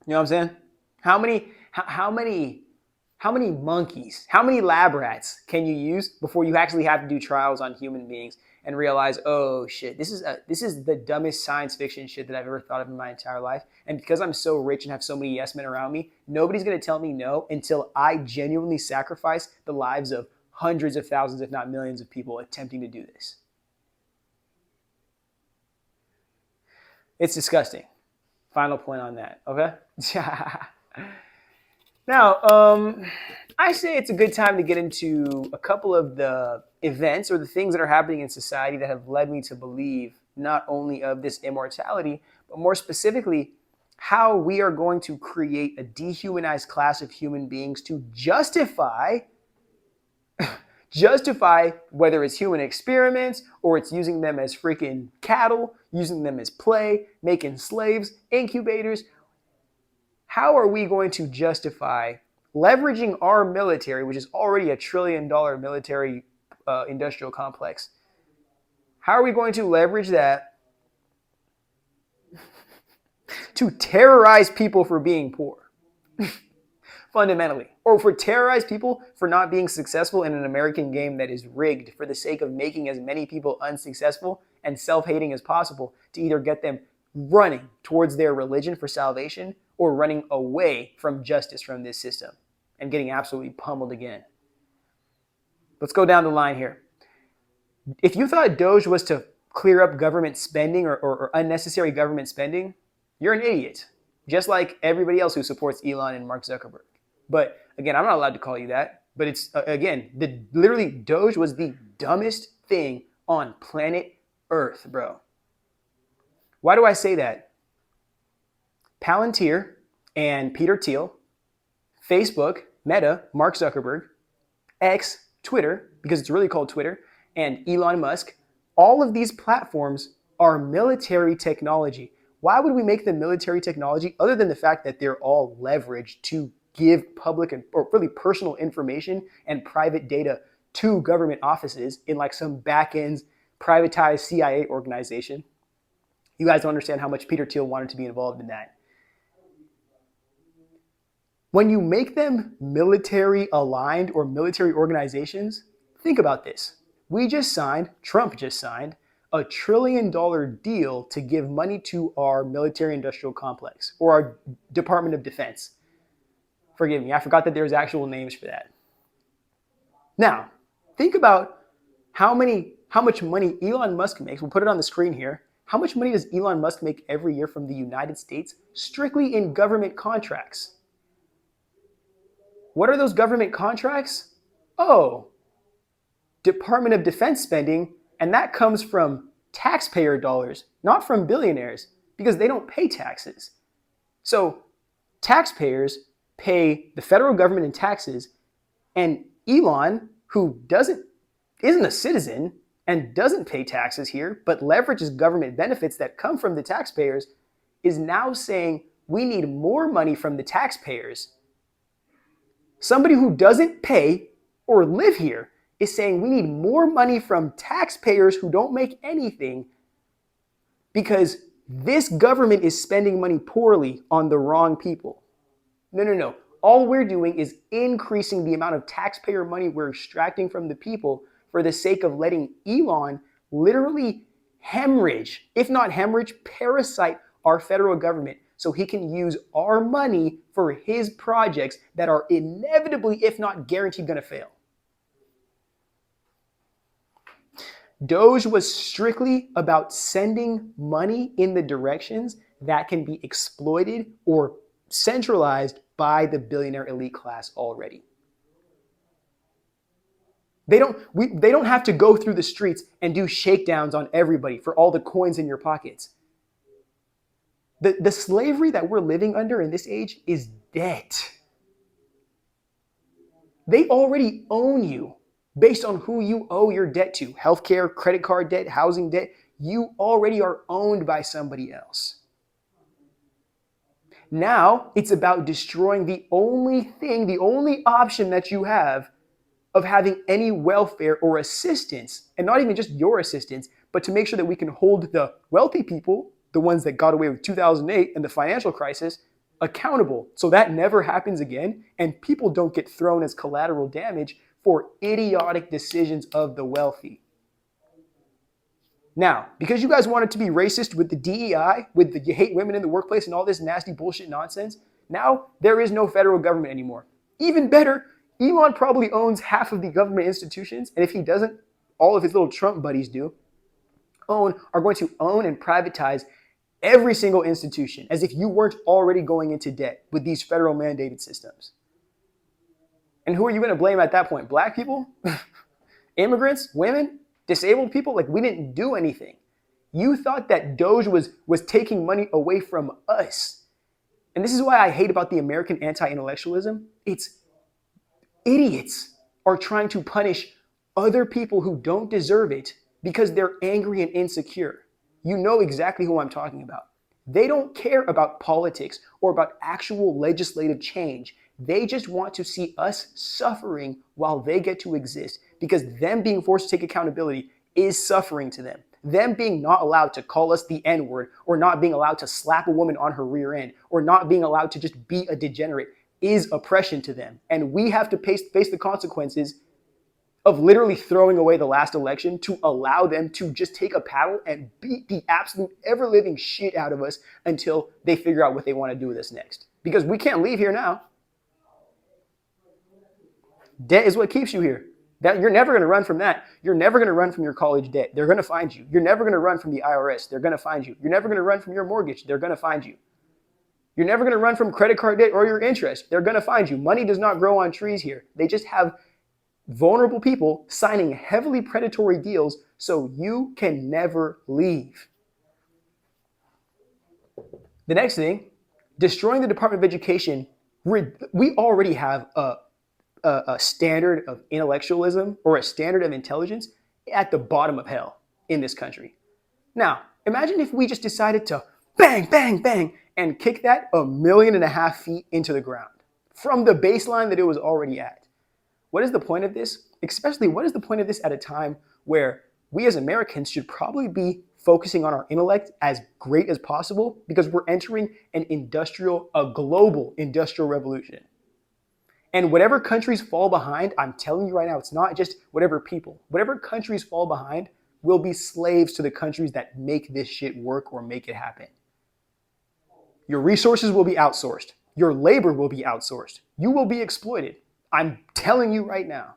You know what I'm saying? How many monkeys, how many lab rats can you use before you actually have to do trials on human beings and realize, oh shit, this is the dumbest science fiction shit that I've ever thought of in my entire life. And because I'm so rich and have so many yes men around me, nobody's gonna tell me no until I genuinely sacrifice the lives of hundreds of thousands, if not millions of people attempting to do this. It's disgusting. Final point on that, okay? Now, I say it's a good time to get into a couple of the events or the things that are happening in society that have led me to believe not only of this immortality, but more specifically, how we are going to create a dehumanized class of human beings to justify whether it's human experiments or it's using them as freaking cattle, using them as play, making slaves, incubators. How are we going to justify leveraging our military, which is already $1 trillion military industrial complex? How are we going to leverage that to terrorize people for being poor? Fundamentally. Or for terrorize people for not being successful in an American game that is rigged for the sake of making as many people unsuccessful and self-hating as possible to either get them running towards their religion for salvation or running away from justice from this system and getting absolutely pummeled again. Let's go down the line here. If you thought Doge was to clear up government spending or unnecessary government spending, you're an idiot. Just like everybody else who supports Elon and Mark Zuckerberg. But again, I'm not allowed to call you that. But it's, again, literally Doge was the dumbest thing on planet Earth, bro. Why do I say that? Palantir and Peter Thiel, Facebook, Meta, Mark Zuckerberg, X, Twitter, because it's really called Twitter, and Elon Musk, all of these platforms are military technology. Why would we make them military technology other than the fact that they're all leveraged to give public or really personal information and private data to government offices in like some back-end privatized CIA organization? You guys don't understand how much Peter Thiel wanted to be involved in that. When you make them military aligned or military organizations, think about this. Trump just signed $1 trillion deal to give money to our military industrial complex or our Department of Defense. Forgive me, I forgot that there's actual names for that. Now, think about how much money Elon Musk makes. We'll put it on the screen here. How much money does Elon Musk make every year from the United States strictly in government contracts? What are those government contracts? Oh, Department of Defense spending, and that comes from taxpayer dollars, not from billionaires, because they don't pay taxes. So taxpayers pay the federal government in taxes, and Elon, who isn't a citizen and doesn't pay taxes here, but leverages government benefits that come from the taxpayers, is now saying we need more money from the taxpayers. Somebody who doesn't pay or live here is saying we need more money from taxpayers who don't make anything because this government is spending money poorly on the wrong people. No. All we're doing is increasing the amount of taxpayer money we're extracting from the people for the sake of letting Elon literally hemorrhage, if not hemorrhage, parasite our federal government so he can use our money for his projects that are inevitably, if not guaranteed, going to fail. Doge was strictly about sending money in the directions that can be exploited or centralized by the billionaire elite class already. They don't have to go through the streets and do shakedowns on everybody for all the coins in your pockets. The slavery that we're living under in this age is debt. They already own you based on who you owe your debt to. Healthcare, credit card debt, housing debt. You already are owned by somebody else. Now it's about destroying the only option that you have of having any welfare or assistance, and not even just your assistance, but to make sure that we can hold the wealthy people, the ones that got away with 2008 and the financial crisis, accountable so that never happens again and people don't get thrown as collateral damage for idiotic decisions of the wealthy. Now, because you guys wanted to be racist with the DEI, with the you hate women in the workplace and all this nasty bullshit nonsense, now there is no federal government anymore. Even better, Elon probably owns half of the government institutions, and if he doesn't, all of his little Trump buddies are going to own and privatize every single institution, as if you weren't already going into debt with these federal mandated systems. And who are you going to blame at that point? Black people? Immigrants? Women? Disabled people? Like, we didn't do anything. You thought that Doge was taking money away from us. And this is why I hate about the American anti-intellectualism. It's idiots are trying to punish other people who don't deserve it because they're angry and insecure. You know exactly who I'm talking about. They don't care about politics or about actual legislative change. They just want to see us suffering while they get to exist, because them being forced to take accountability is suffering to them. Them being not allowed to call us the N-word, or not being allowed to slap a woman on her rear end, or not being allowed to just be a degenerate is oppression to them. And we have to face the consequences of literally throwing away the last election to allow them to just take a paddle and beat the absolute ever-living shit out of us until they figure out what they want to do with us next. Because we can't leave here now. Debt is what keeps you here. You're never going to run from that. You're never going to run from your college debt. They're going to find you. You're never going to run from the IRS. They're going to find you. You're never going to run from your mortgage. They're going to find you. You're never going to run from credit card debt or your interest. They're going to find you. Money does not grow on trees here. They just have vulnerable people signing heavily predatory deals so you can never leave. The next thing, destroying the Department of Education. We already have a standard of intellectualism or a standard of intelligence at the bottom of hell in this country. Now, imagine if we just decided to bang, bang, bang, and kick that 1.5 million feet into the ground from the baseline that it was already at. What is the point of this? Especially, what is the point of this at a time where we as Americans should probably be focusing on our intellect as great as possible, because we're entering a global industrial revolution. And whatever countries fall behind, I'm telling you right now, it's not just whatever people. Whatever countries fall behind will be slaves to the countries that make this shit work or make it happen. Your resources will be outsourced. Your labor will be outsourced. You will be exploited. I'm telling you right now.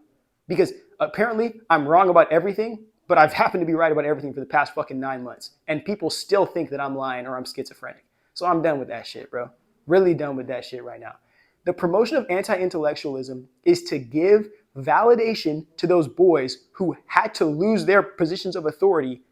Because apparently I'm wrong about everything, but I've happened to be right about everything for the past fucking 9 months. And people still think that I'm lying or I'm schizophrenic. So I'm done with that shit, bro. Really done with that shit right now. The promotion of anti-intellectualism is to give validation to those boys who had to lose their positions of authority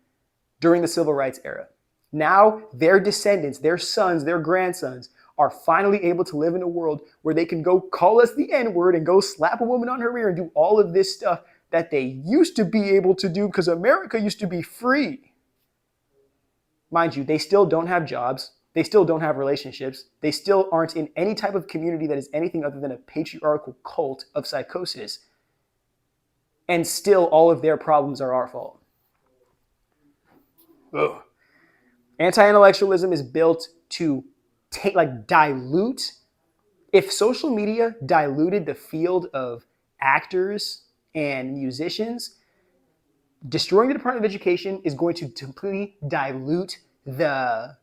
during the civil rights era. Now their descendants, their sons, their grandsons are finally able to live in a world where they can go call us the N-word and go slap a woman on her rear and do all of this stuff that they used to be able to do because America used to be free. Mind you, they still don't have jobs. They still don't have relationships. They still aren't in any type of community that is anything other than a patriarchal cult of psychosis. And still all of their problems are our fault. Ugh. Anti-intellectualism is built to dilute. If social media diluted the field of actors and musicians, destroying the Department of Education is going to completely dilute the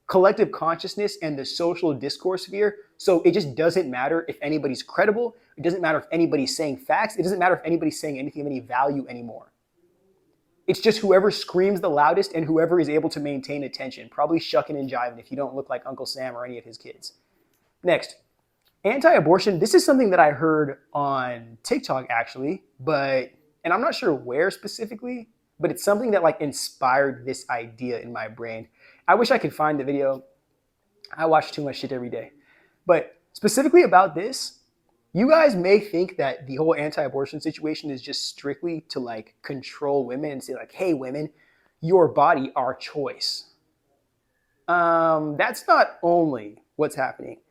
collective consciousness and the social discourse sphere. So it just doesn't matter if anybody's credible. It doesn't matter if anybody's saying facts. It doesn't matter if anybody's saying anything of any value anymore. It's just whoever screams the loudest and whoever is able to maintain attention, probably shucking and jiving if you don't look like Uncle Sam or any of his kids. Next, anti-abortion. This is something that I heard on TikTok actually, and I'm not sure where specifically, but it's something that like inspired this idea in my brain. I wish I could find the video. I watch too much shit every day. But specifically about this, you guys may think that the whole anti-abortion situation is just strictly to like control women and say like, hey women, your body, our choice. That's not only what's happening.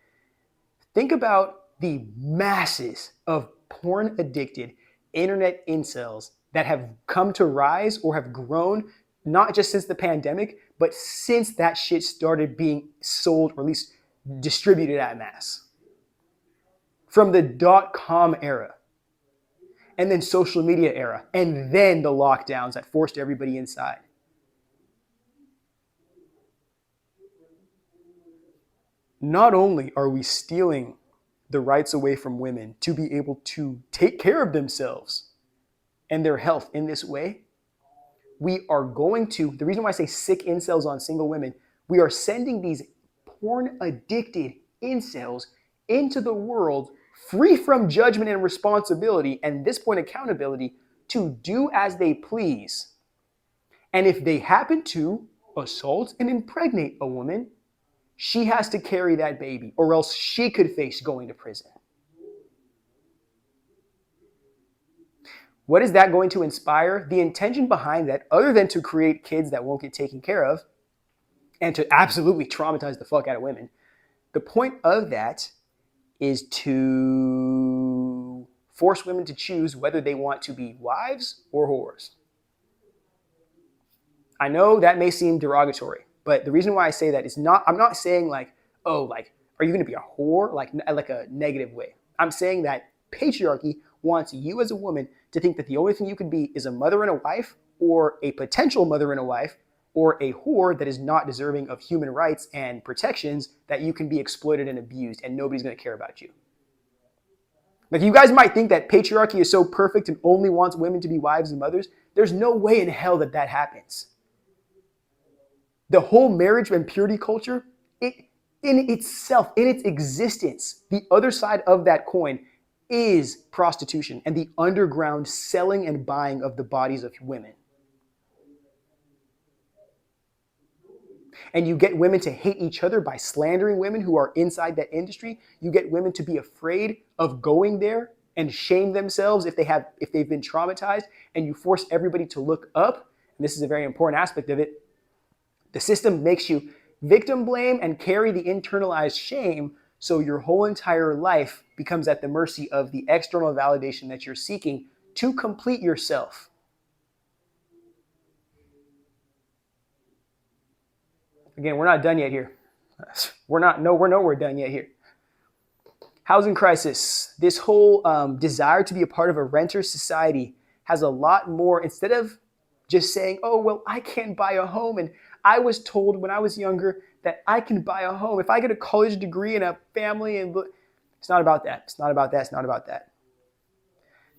Think about the masses of porn addicted internet incels that have come to rise or have grown, not just since the pandemic, but since that shit started being sold or at least distributed at mass. From the .com era, and then social media era, and then the lockdowns that forced everybody inside. Not only are we stealing the rights away from women to be able to take care of themselves and their health in this way, we are going to, the reason why I say sick incels on single women, we are sending these porn addicted incels into the world free from judgment and responsibility, and at this point accountability, to do as they please. And if they happen to assault and impregnate a woman, she has to carry that baby, or else she could face going to prison. What is that going to inspire? The intention behind that, other than to create kids that won't get taken care of and to absolutely traumatize the fuck out of women, the point of that is to force women to choose whether they want to be wives or whores. I know that may seem derogatory, but the reason why I say that is I'm not saying like, oh, like, are you going to be a whore? Like a negative way. I'm saying that patriarchy wants you as a woman to think that the only thing you could be is a mother and a wife, or a potential mother and a wife, or a whore that is not deserving of human rights and protections, that you can be exploited and abused and nobody's going to care about you. Like, you guys might think that patriarchy is so perfect and only wants women to be wives and mothers. There's no way in hell that that happens. The whole marriage and purity culture, in itself, in its existence, the other side of that coin is prostitution and the underground selling and buying of the bodies of women. And you get women to hate each other by slandering women who are inside that industry. You get women to be afraid of going there and shame themselves if they've been traumatized, and you force everybody to look up. And this is a very important aspect of it. The system makes you victim blame and carry the internalized shame, so your whole entire life becomes at the mercy of the external validation that you're seeking to complete yourself. Again, we're not done yet here. We're nowhere done yet here. Housing crisis. This whole desire to be a part of a renter society has a lot more, instead of just saying, oh, well, I can't buy a home, and I was told when I was younger that I can buy a home if I get a college degree and a family, and it's not about that. It's not about that. It's not about that.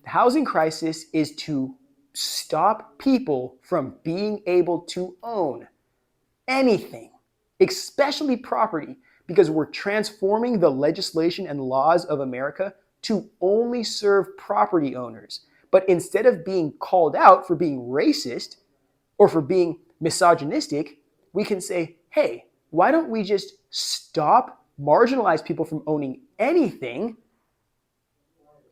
The housing crisis is to stop people from being able to own anything, especially property, because we're transforming the legislation and laws of America to only serve property owners. But instead of being called out for being racist or for being misogynistic, we can say, hey, why don't we just stop marginalize people from owning anything?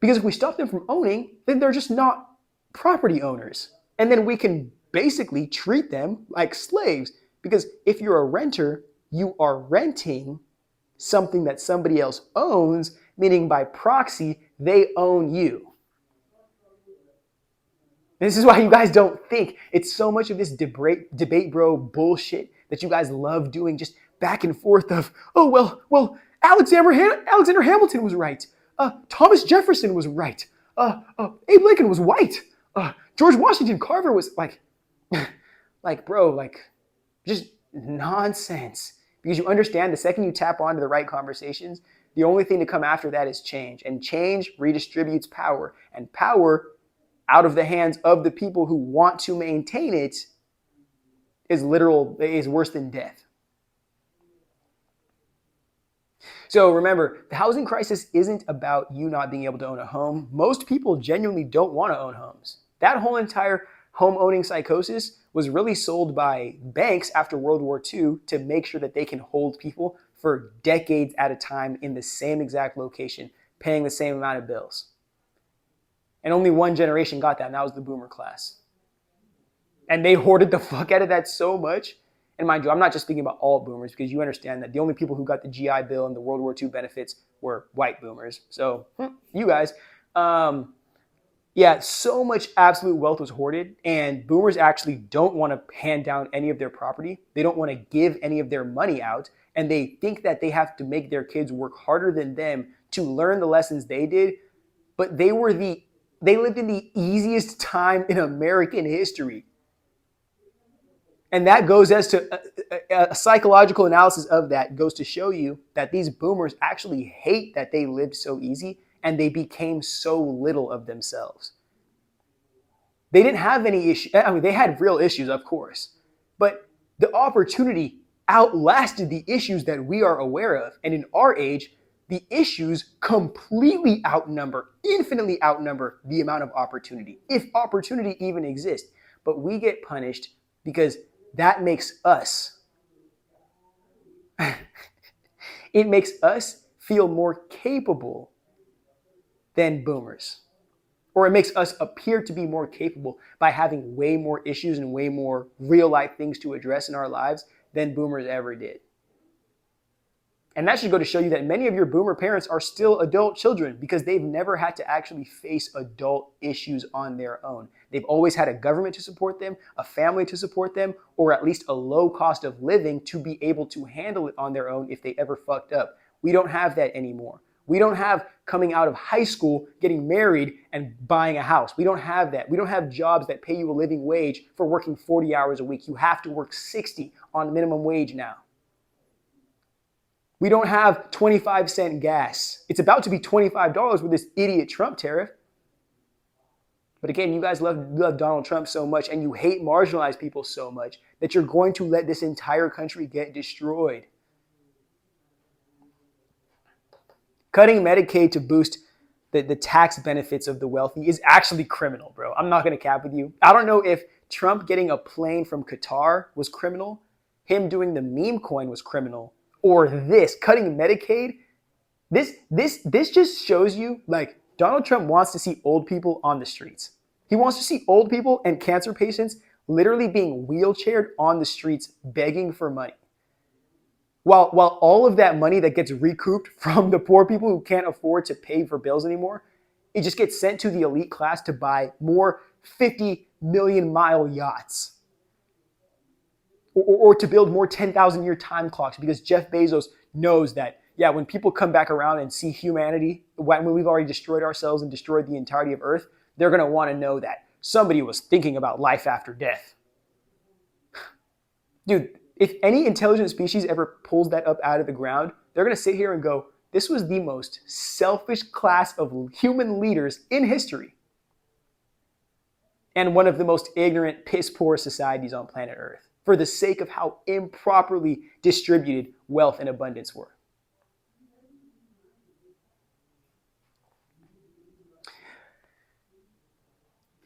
Because if we stop them from owning, then they're just not property owners. And then we can basically treat them like slaves. Because if you're a renter, you are renting something that somebody else owns, meaning by proxy, they own you. This is why you guys don't think it's so much of this debate bro bullshit that you guys love doing, just back and forth of, oh, well, Alexander Hamilton was right. Thomas Jefferson was right. Abe Lincoln was white. George Washington Carver was like, just nonsense. Because you understand the second you tap onto the right conversations, the only thing to come after that is change. And change redistributes power. And power out of the hands of the people who want to maintain it is worse than death. So remember, the housing crisis isn't about you not being able to own a home. Most people genuinely don't want to own homes. That whole entire home owning psychosis was really sold by banks after World War II to make sure that they can hold people for decades at a time in the same exact location, paying the same amount of bills. And only one generation got that, and that was the boomer class. And they hoarded the fuck out of that so much. And mind you, I'm not just speaking about all boomers, because you understand that the only people who got the GI Bill and the World War II benefits were white boomers. So you guys, yeah, so much absolute wealth was hoarded, and boomers actually don't want to hand down any of their property. They don't want to give any of their money out, and they think that they have to make their kids work harder than them to learn the lessons they did. But they lived in the easiest time in American history. And that goes as to a psychological analysis of that goes to show you that these boomers actually hate that they lived so easy and they became so little of themselves. They didn't have any issues. I mean, they had real issues, of course, but the opportunity outlasted the issues that we are aware of. And in our age, the issues completely infinitely outnumber the amount of opportunity, if opportunity even exists. But we get punished because that makes us, it makes us feel more capable than boomers. Or it makes us appear to be more capable by having way more issues and way more real life things to address in our lives than boomers ever did. And that should go to show you that many of your boomer parents are still adult children because they've never had to actually face adult issues on their own. They've always had a government to support them, a family to support them, or at least a low cost of living to be able to handle it on their own if they ever fucked up. We don't have that anymore. We don't have coming out of high school, getting married, and buying a house. We don't have that. We don't have jobs that pay you a living wage for working 40 hours a week. You have to work 60 on minimum wage now. We don't have 25-cent gas. It's about to be $25 with this idiot Trump tariff. But again, you guys love Donald Trump so much and you hate marginalized people so much that you're going to let this entire country get destroyed. Cutting Medicaid to boost the tax benefits of the wealthy is actually criminal, bro. I'm not going to cap with you. I don't know if Trump getting a plane from Qatar was criminal, him doing the meme coin was criminal, or this, cutting Medicaid. This just shows you, like, Donald Trump wants to see old people on the streets. He wants to see old people and cancer patients literally being wheelchaired on the streets begging for money. While all of that money that gets recouped from the poor people who can't afford to pay for bills anymore, it just gets sent to the elite class to buy more 50 million mile yachts. Or to build more 10,000-year time clocks, because Jeff Bezos knows that, yeah, when people come back around and see humanity, when we've already destroyed ourselves and destroyed the entirety of Earth, they're going to want to know that somebody was thinking about life after death. Dude, if any intelligent species ever pulls that up out of the ground, they're going to sit here and go, this was the most selfish class of human leaders in history. And one of the most ignorant, piss-poor societies on planet Earth, for the sake of how improperly distributed wealth and abundance were.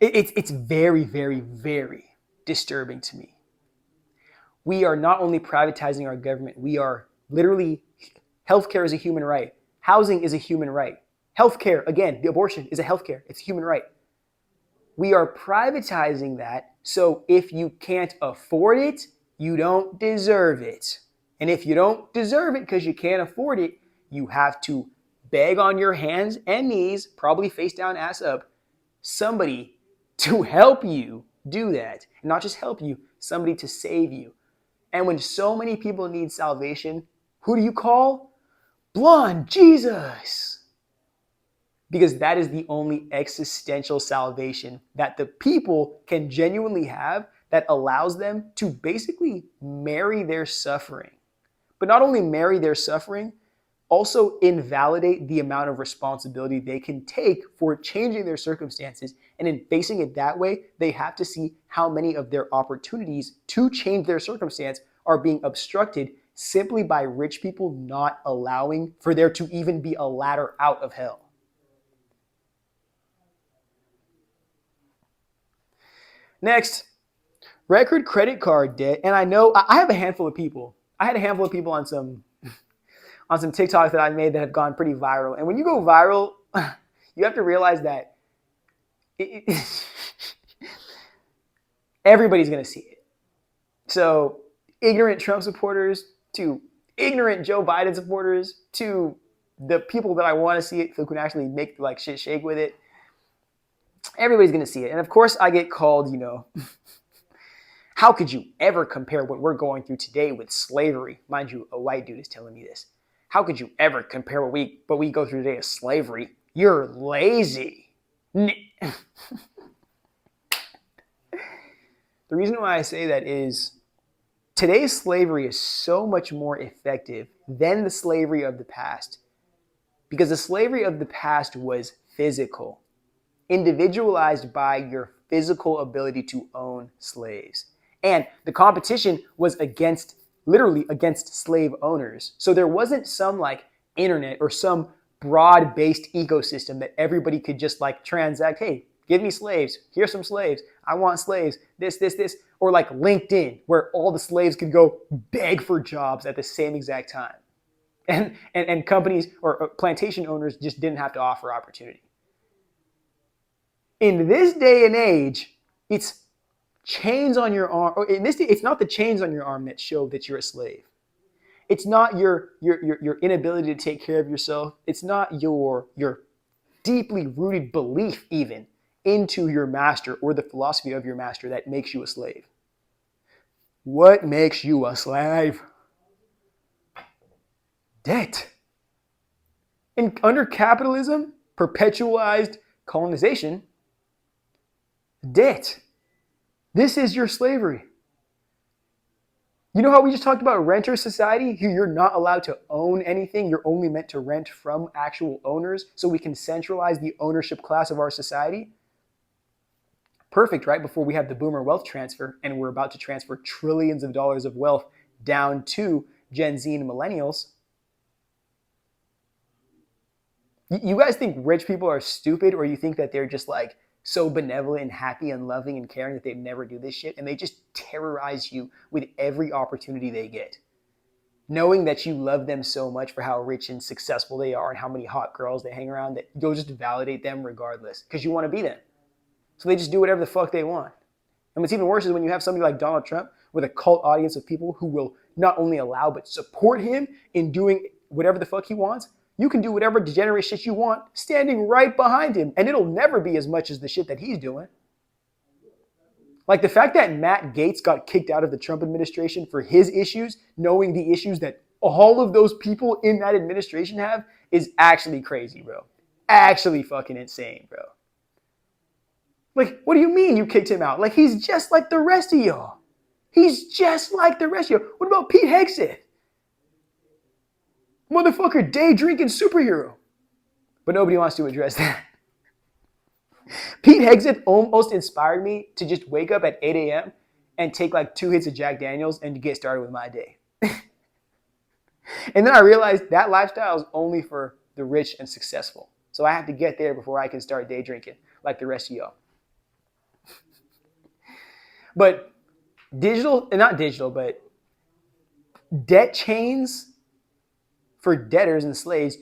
It's very, very, very disturbing to me. We are not only privatizing our government, we are literally, healthcare is a human right. Housing is a human right. Healthcare, again, the abortion is a healthcare. It's a human right. We are privatizing that, so if you can't afford it, you don't deserve it. And if you don't deserve it because you can't afford it, you have to beg on your hands and knees, probably face down, ass up, somebody to help you do that. And not just help you, somebody to save you. And when so many people need salvation, who do you call? Blonde Jesus. Because that is the only existential salvation that the people can genuinely have that allows them to basically marry their suffering. But not only marry their suffering, also invalidate the amount of responsibility they can take for changing their circumstances. And in facing it that way, they have to see how many of their opportunities to change their circumstance are being obstructed simply by rich people not allowing for there to even be a ladder out of hell. Next, record credit card debt. And I know I have a handful of people. I had a handful of people on some TikToks that I made that have gone pretty viral. And when you go viral, you have to realize that everybody's going to see it. So ignorant Trump supporters to ignorant Joe Biden supporters to the people that I want to see it who can actually make like shit shake with it. Everybody's going to see it. And of course I get called, how could you ever compare what we're going through today with slavery? Mind you, a white dude is telling me this. How could you ever compare what we go through today as slavery? You're lazy. The reason why I say that is today's slavery is so much more effective than the slavery of the past, because the slavery of the past was physical, individualized by your physical ability to own slaves. And the competition was literally against slave owners. So there wasn't some like internet or some broad-based ecosystem that everybody could just like transact. Hey, give me slaves. Here's some slaves. I want slaves. This. Or like LinkedIn, where all the slaves could go beg for jobs at the same exact time. And companies or plantation owners just didn't have to offer opportunity. In this day and age, it's chains on your arm. Or in this day, it's not the chains on your arm that show that you're a slave. It's not your inability to take care of yourself. It's not your deeply rooted belief even into your master or the philosophy of your master that makes you a slave. What makes you a slave? Debt. And under capitalism, perpetualized colonization, debt. This is your slavery. You know how we just talked about renter society? Here you're not allowed to own anything. You're only meant to rent from actual owners so we can centralize the ownership class of our society. Perfect, right? Before we have the boomer wealth transfer and we're about to transfer trillions of dollars of wealth down to Gen Z and millennials. You guys think rich people are stupid, or you think that they're just like so benevolent and happy and loving and caring that they'd never do this shit, and they just terrorize you with every opportunity they get, knowing that you love them so much for how rich and successful they are and how many hot girls they hang around that you'll just validate them regardless because you want to be them. So they just do whatever the fuck they want. And what's even worse is when you have somebody like Donald Trump with a cult audience of people who will not only allow but support him in doing whatever the fuck he wants. You can do whatever degenerate shit you want standing right behind him, and it'll never be as much as the shit that he's doing. Like the fact that Matt Gaetz got kicked out of the Trump administration for his issues, knowing the issues that all of those people in that administration have, is actually crazy, bro. Actually fucking insane, bro. Like, what do you mean you kicked him out? Like, he's just like the rest of y'all. He's just like the rest of y'all. What about Pete Hegseth? Motherfucker, day drinking superhero. But nobody wants to address that. Pete Hegseth almost inspired me to just wake up at 8 a.m. and take like 2 hits of Jack Daniels and to get started with my day. And then I realized that lifestyle is only for the rich and successful. So I have to get there before I can start day drinking like the rest of y'all. But debt chains for debtors and slaves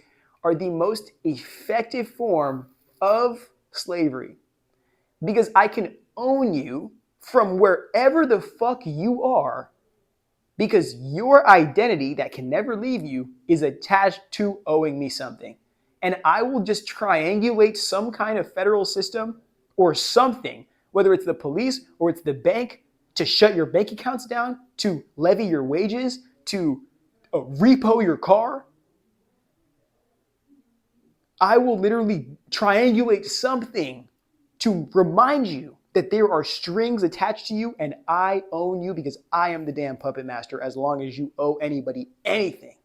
are the most effective form of slavery, because I can own you from wherever the fuck you are, because your identity that can never leave you is attached to owing me something. And I will just triangulate some kind of federal system or something, whether it's the police or it's the bank, to shut your bank accounts down, to levy your wages, to repo your car. I will literally triangulate something to remind you that there are strings attached to you and I own you because I am the damn puppet master as long as you owe anybody anything.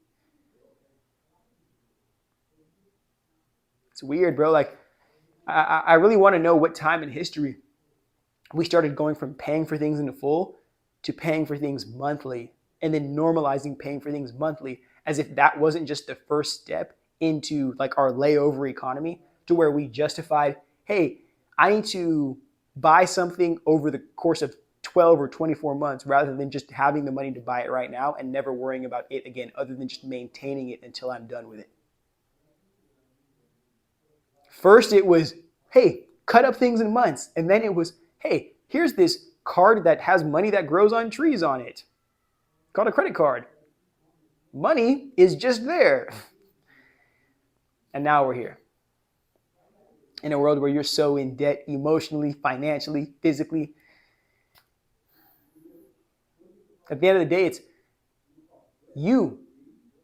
It's weird, bro. Like, I really want to know what time in history we started going from paying for things in full to paying for things monthly and then normalizing paying for things monthly, as if that wasn't just the first step into like our layover economy, to where we justified, hey, I need to buy something over the course of 12 or 24 months rather than just having the money to buy it right now and never worrying about it again, other than just maintaining it until I'm done with it. First it was, hey, cut up things in months. And then it was, hey, here's this card that has money that grows on trees on it, called a credit card. Money is just there. And now we're here. In a world where you're so in debt emotionally, financially, physically. At the end of the day, it's you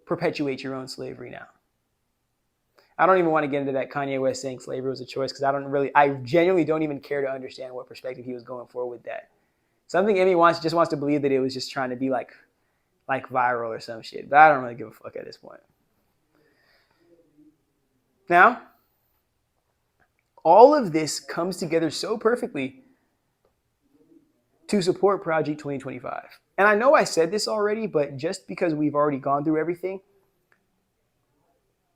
perpetuate your own slavery now. I don't even want to get into that Kanye West saying slavery was a choice, because I genuinely don't even care to understand what perspective he was going for with that. Something in me just wants to believe that it was just trying to be like viral or some shit, but I don't really give a fuck at this point. Now, all of this comes together so perfectly to support Project 2025. And I know I said this already, but just because we've already gone through everything,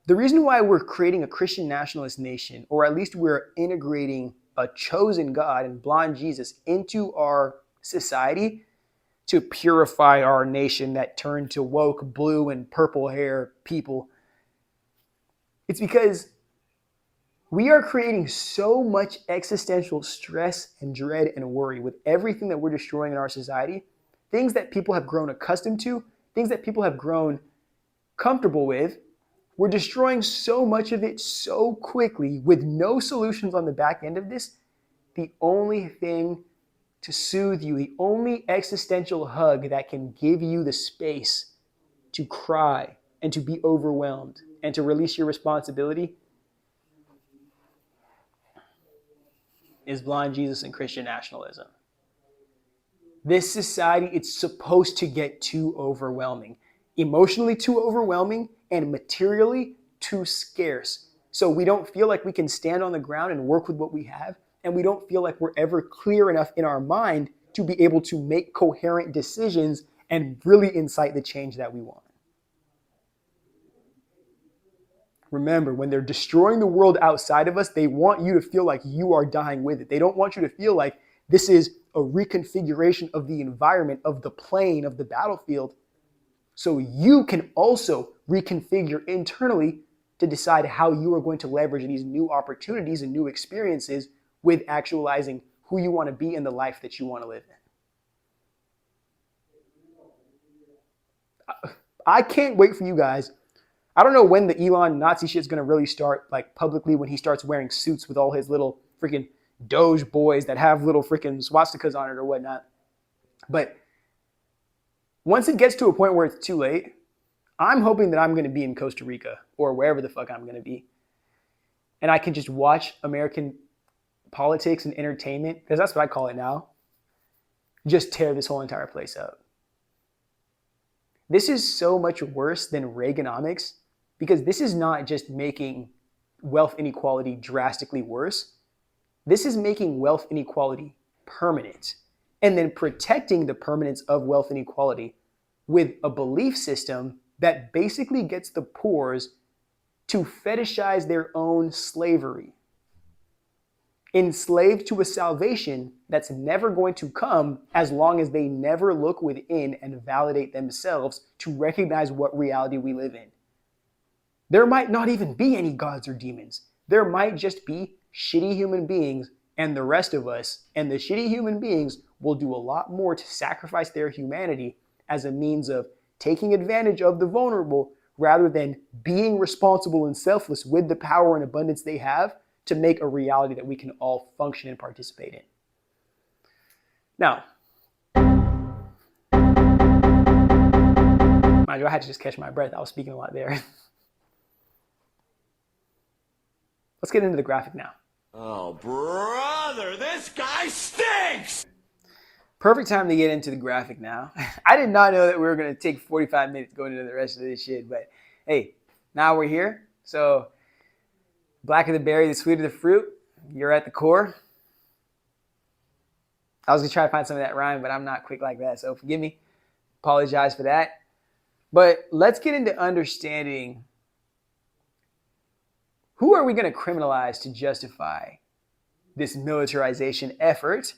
the reason why we're creating a Christian nationalist nation, or at least we're integrating a chosen God and blonde Jesus into our society to purify our nation that turned to woke blue and purple hair people, it's because we are creating so much existential stress and dread and worry with everything that we're destroying in our society. Things that people have grown accustomed to, things that people have grown comfortable with. We're destroying so much of it so quickly with no solutions on the back end of this. The only thing to soothe you, the only existential hug that can give you the space to cry and to be overwhelmed and to release your responsibility, is blind Jesus and Christian nationalism. This society, it's supposed to get too overwhelming, emotionally too overwhelming, and materially too scarce. So we don't feel like we can stand on the ground and work with what we have, and we don't feel like we're ever clear enough in our mind to be able to make coherent decisions and really incite the change that we want. Remember, when they're destroying the world outside of us, they want you to feel like you are dying with it. They don't want you to feel like this is a reconfiguration of the environment, of the plane, of the battlefield, so you can also reconfigure internally to decide how you are going to leverage these new opportunities and new experiences with actualizing who you want to be and the life that you want to live in. I can't wait for you guys. I don't know when the Elon Nazi shit is going to really start, like publicly, when he starts wearing suits with all his little freaking Doge boys that have little freaking swastikas on it or whatnot. But once it gets to a point where it's too late, I'm hoping that I'm going to be in Costa Rica or wherever the fuck I'm going to be. And I can just watch American politics and entertainment, because that's what I call it now, just tear this whole entire place up. This is so much worse than Reaganomics, because this is not just making wealth inequality drastically worse. This is making wealth inequality permanent, and then protecting the permanence of wealth inequality with a belief system that basically gets the poors to fetishize their own slavery, enslaved to a salvation that's never going to come as long as they never look within and validate themselves to recognize what reality we live in. There might not even be any gods or demons. There might just be shitty human beings, and the rest of us and the shitty human beings will do a lot more to sacrifice their humanity as a means of taking advantage of the vulnerable rather than being responsible and selfless with the power and abundance they have to make a reality that we can all function and participate in. Now, mind you, I had to just catch my breath. I was speaking a lot there. Let's get into the graphic now. Oh, brother, this guy stinks! Perfect time to get into the graphic now. I did not know that we were going to take 45 minutes going into the rest of this shit, but hey, now we're here. So, blacker the berry, the sweeter the fruit. You're at the core. I was going to try to find some of that rhyme, but I'm not quick like that, so forgive me. Apologize for that. But let's get into understanding, who are we going to criminalize to justify this militarization effort?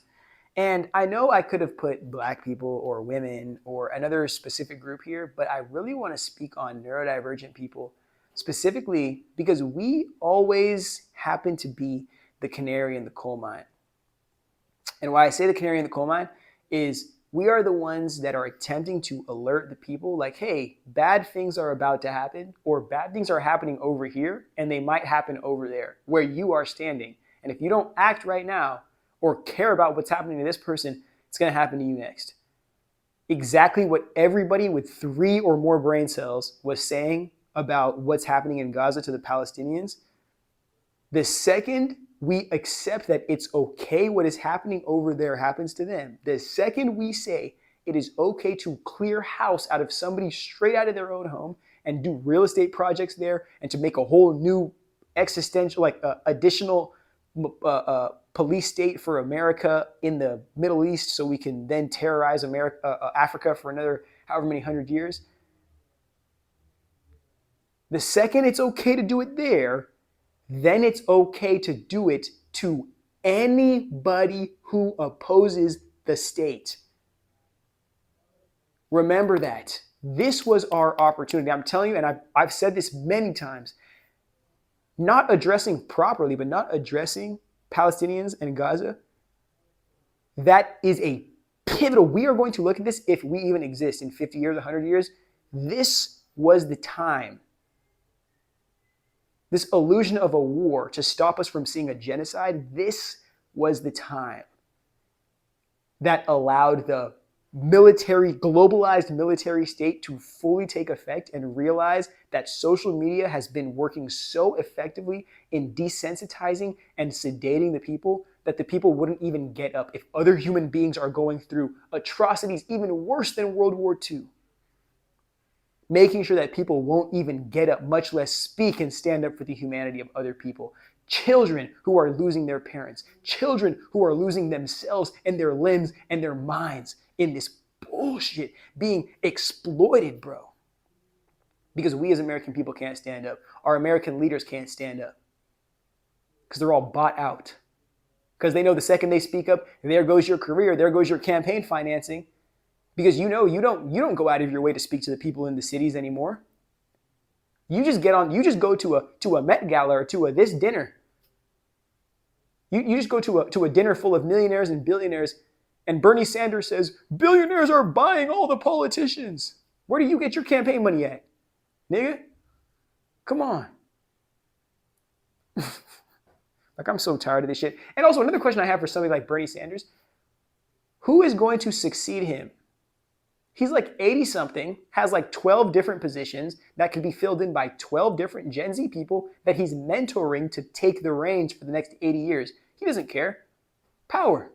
And I know I could have put Black people or women or another specific group here, but I really want to speak on neurodivergent people specifically because we always happen to be the canary in the coal mine. And why I say the canary in the coal mine is we are the ones that are attempting to alert the people like, hey, bad things are about to happen, or bad things are happening over here and they might happen over there where you are standing. And if you don't act right now or care about what's happening to this person, it's going to happen to you next. Exactly what everybody with 3 or more brain cells was saying about what's happening in Gaza to the Palestinians. The second we accept that it's okay what is happening over there happens to them, the second we say it is okay to clear house out of somebody straight out of their own home and do real estate projects there and to make a whole new existential, like additional police state for America in the Middle East so we can then terrorize Africa for another however many 100 years. The second it's okay to do it there, then it's okay to do it to anybody who opposes the state. Remember that. This was our opportunity. I'm telling you, and I've said this many times, not addressing properly, but not addressing Palestinians and Gaza, that is a pivotal. We are going to look at this if we even exist in 50 years, 100 years. This was the time. This illusion of a war to stop us from seeing a genocide, this was the time that allowed the globalized military state to fully take effect and realize that social media has been working so effectively in desensitizing and sedating the people that the people wouldn't even get up if other human beings are going through atrocities even worse than World War II. Making sure that people won't even get up, much less speak and stand up for the humanity of other people. Children who are losing their parents. Children who are losing themselves and their limbs and their minds in this bullshit, being exploited, bro. Because we as American people can't stand up. Our American leaders can't stand up. Because they're all bought out. Because they know the second they speak up, there goes your career, there goes your campaign financing. Because you know you don't go out of your way to speak to the people in the cities anymore. You just go to a Met Gala or to this dinner. You just go to a dinner full of millionaires and billionaires, and Bernie Sanders says, billionaires are buying all the politicians. Where do you get your campaign money at? Nigga? Come on. Like, I'm so tired of this shit. And also another question I have for somebody like Bernie Sanders, who is going to succeed him? He's like 80-something, has like 12 different positions that can be filled in by 12 different Gen Z people that he's mentoring to take the reins for the next 80 years. He doesn't care. Power.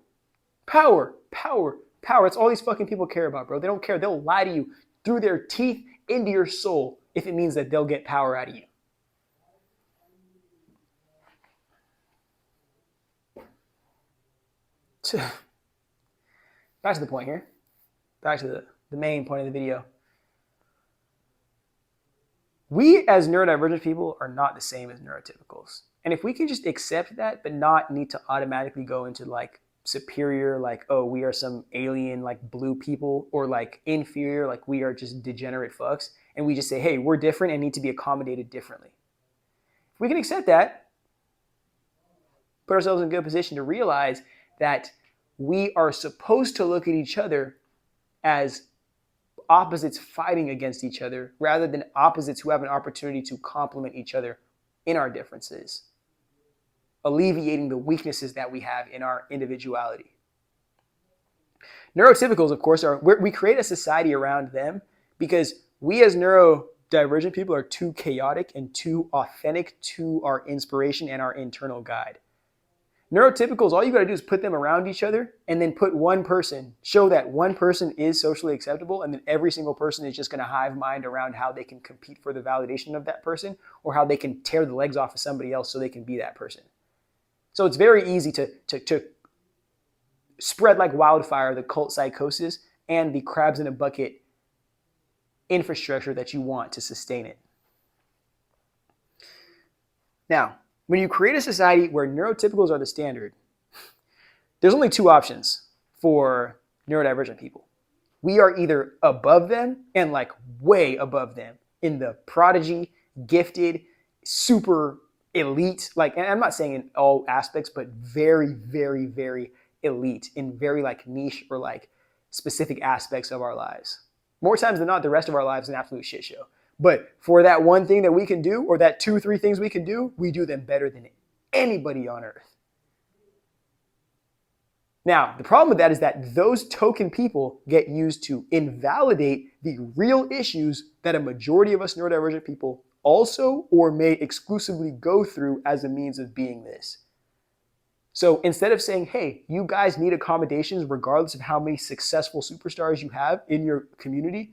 Power. Power. Power. It's all these fucking people care about, bro. They don't care. They'll lie to you through their teeth into your soul if it means that they'll get power out of you. Back to the point here. Back to the main point of the video. We as neurodivergent people are not the same as neurotypicals. And if we can just accept that, but not need to automatically go into like superior, like, oh, we are some alien, like blue people, or like inferior, like we are just degenerate fucks, and we just say, hey, we're different and need to be accommodated differently. If we can accept that, put ourselves in a good position to realize that we are supposed to look at each other as opposites fighting against each other rather than opposites who have an opportunity to complement each other in our differences, alleviating the weaknesses that we have in our individuality. Neurotypicals, of course, we create a society around them because we as neurodivergent people are too chaotic and too authentic to our inspiration and our internal guide. Neurotypicals, all you got to do is put them around each other and then put one person, show that one person is socially acceptable, and then every single person is just going to hive mind around how they can compete for the validation of that person or how they can tear the legs off of somebody else so they can be that person. So it's very easy to spread like wildfire the cult psychosis and the crabs in a bucket infrastructure that you want to sustain it. Now, when you create a society where neurotypicals are the standard, there's only two options for neurodivergent people. We are either above them and like way above them in the prodigy, gifted, super elite, like, and I'm not saying in all aspects, but very, very, very elite in very like niche or like specific aspects of our lives. More times than not, the rest of our lives is an absolute shit show. But for that one thing that we can do, or that 2-3 things we can do, we do them better than anybody on earth. Now, the problem with that is that those token people get used to invalidate the real issues that a majority of us neurodivergent people also or may exclusively go through as a means of being this. So instead of saying, hey, you guys need accommodations regardless of how many successful superstars you have in your community,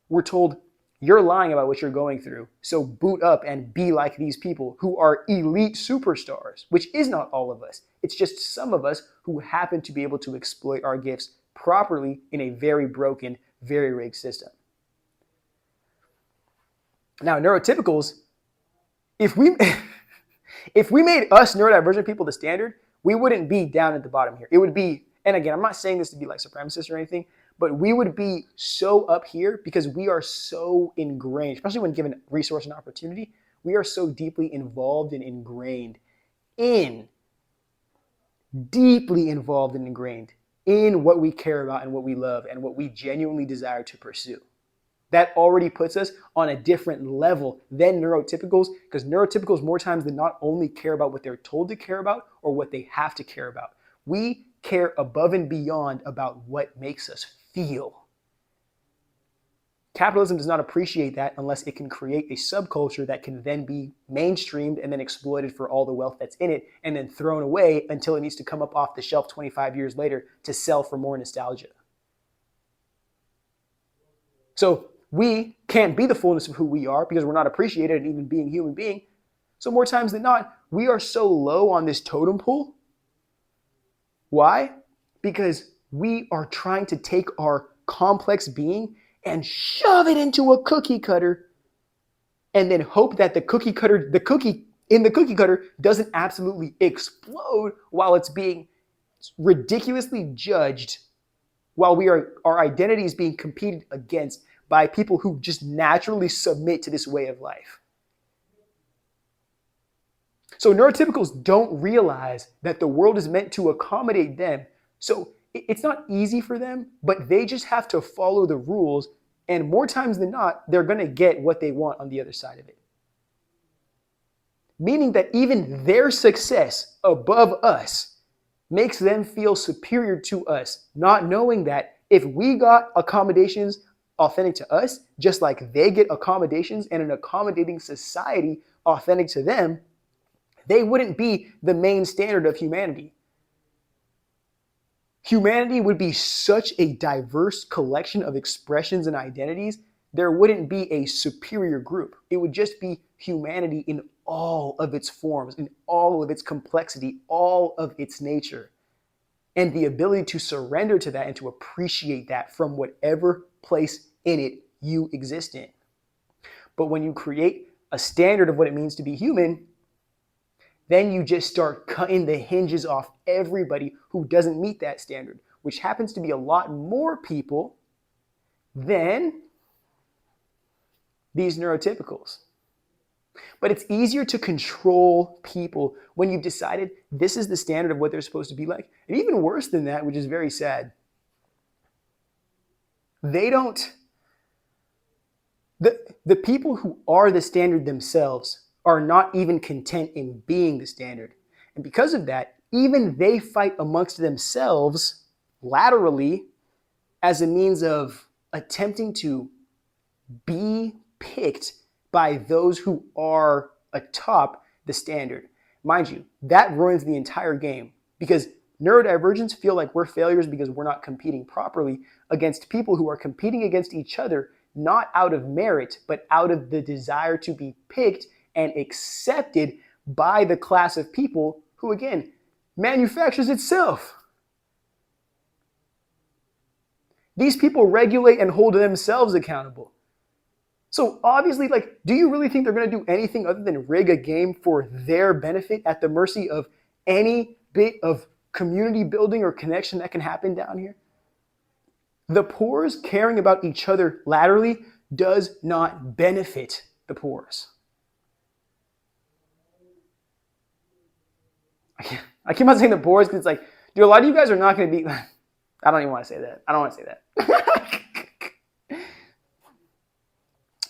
we're told, you're lying about what you're going through. So boot up and be like these people who are elite superstars, which is not all of us. It's just some of us who happen to be able to exploit our gifts properly in a very broken, very rigged system. Now, neurotypicals, if we made us neurodivergent people the standard, we wouldn't be down at the bottom here. It would be, and again, I'm not saying this to be like supremacist or anything, but we would be so up here because we are so ingrained, especially when given resource and opportunity, we are so deeply involved and ingrained in, deeply involved and ingrained in what we care about and what we love and what we genuinely desire to pursue. That already puts us on a different level than neurotypicals, because neurotypicals more times than not only care about what they're told to care about or what they have to care about. We care above and beyond about what makes us feel. Capitalism does not appreciate that unless it can create a subculture that can then be mainstreamed and then exploited for all the wealth that's in it and then thrown away until it needs to come up off the shelf 25 years later to sell for more nostalgia. So we can't be the fullness of who we are because we're not appreciated and even being human being. So more times than not, we are so low on this totem pole. Why? Because we are trying to take our complex being and shove it into a cookie cutter and then hope that the cookie in the cookie cutter doesn't absolutely explode while it's being ridiculously judged, while our identity is being competed against by people who just naturally submit to this way of life. So neurotypicals don't realize that the world is meant to accommodate them. So it's not easy for them, but they just have to follow the rules. And more times than not, they're going to get what they want on the other side of it. Meaning that even their success above us makes them feel superior to us, not knowing that if we got accommodations authentic to us, just like they get accommodations and an accommodating society authentic to them, they wouldn't be the main standard of humanity. Humanity would be such a diverse collection of expressions and identities, there wouldn't be a superior group. It would just be humanity in all of its forms, in all of its complexity, all of its nature. And the ability to surrender to that and to appreciate that from whatever place in it you exist in. But when you create a standard of what it means to be human, then you just start cutting the hinges off everybody who doesn't meet that standard, which happens to be a lot more people than these neurotypicals. But it's easier to control people when you've decided this is the standard of what they're supposed to be like. And even worse than that, which is very sad, the people who are the standard themselves are not even content in being the standard. And because of that, even they fight amongst themselves laterally as a means of attempting to be picked by those who are atop the standard. Mind you, that ruins the entire game because neurodivergents feel like we're failures because we're not competing properly against people who are competing against each other, not out of merit, but out of the desire to be picked and accepted by the class of people who, again, manufactures itself. These people regulate and hold themselves accountable. So obviously, like, do you really think they're going to do anything other than rig a game for their benefit at the mercy of any bit of community building or connection that can happen down here? The poors caring about each other laterally does not benefit the poors. I keep on saying the poors because it's like, dude, a lot of you guys are not going to be, I don't even want to say that. I don't want to say that.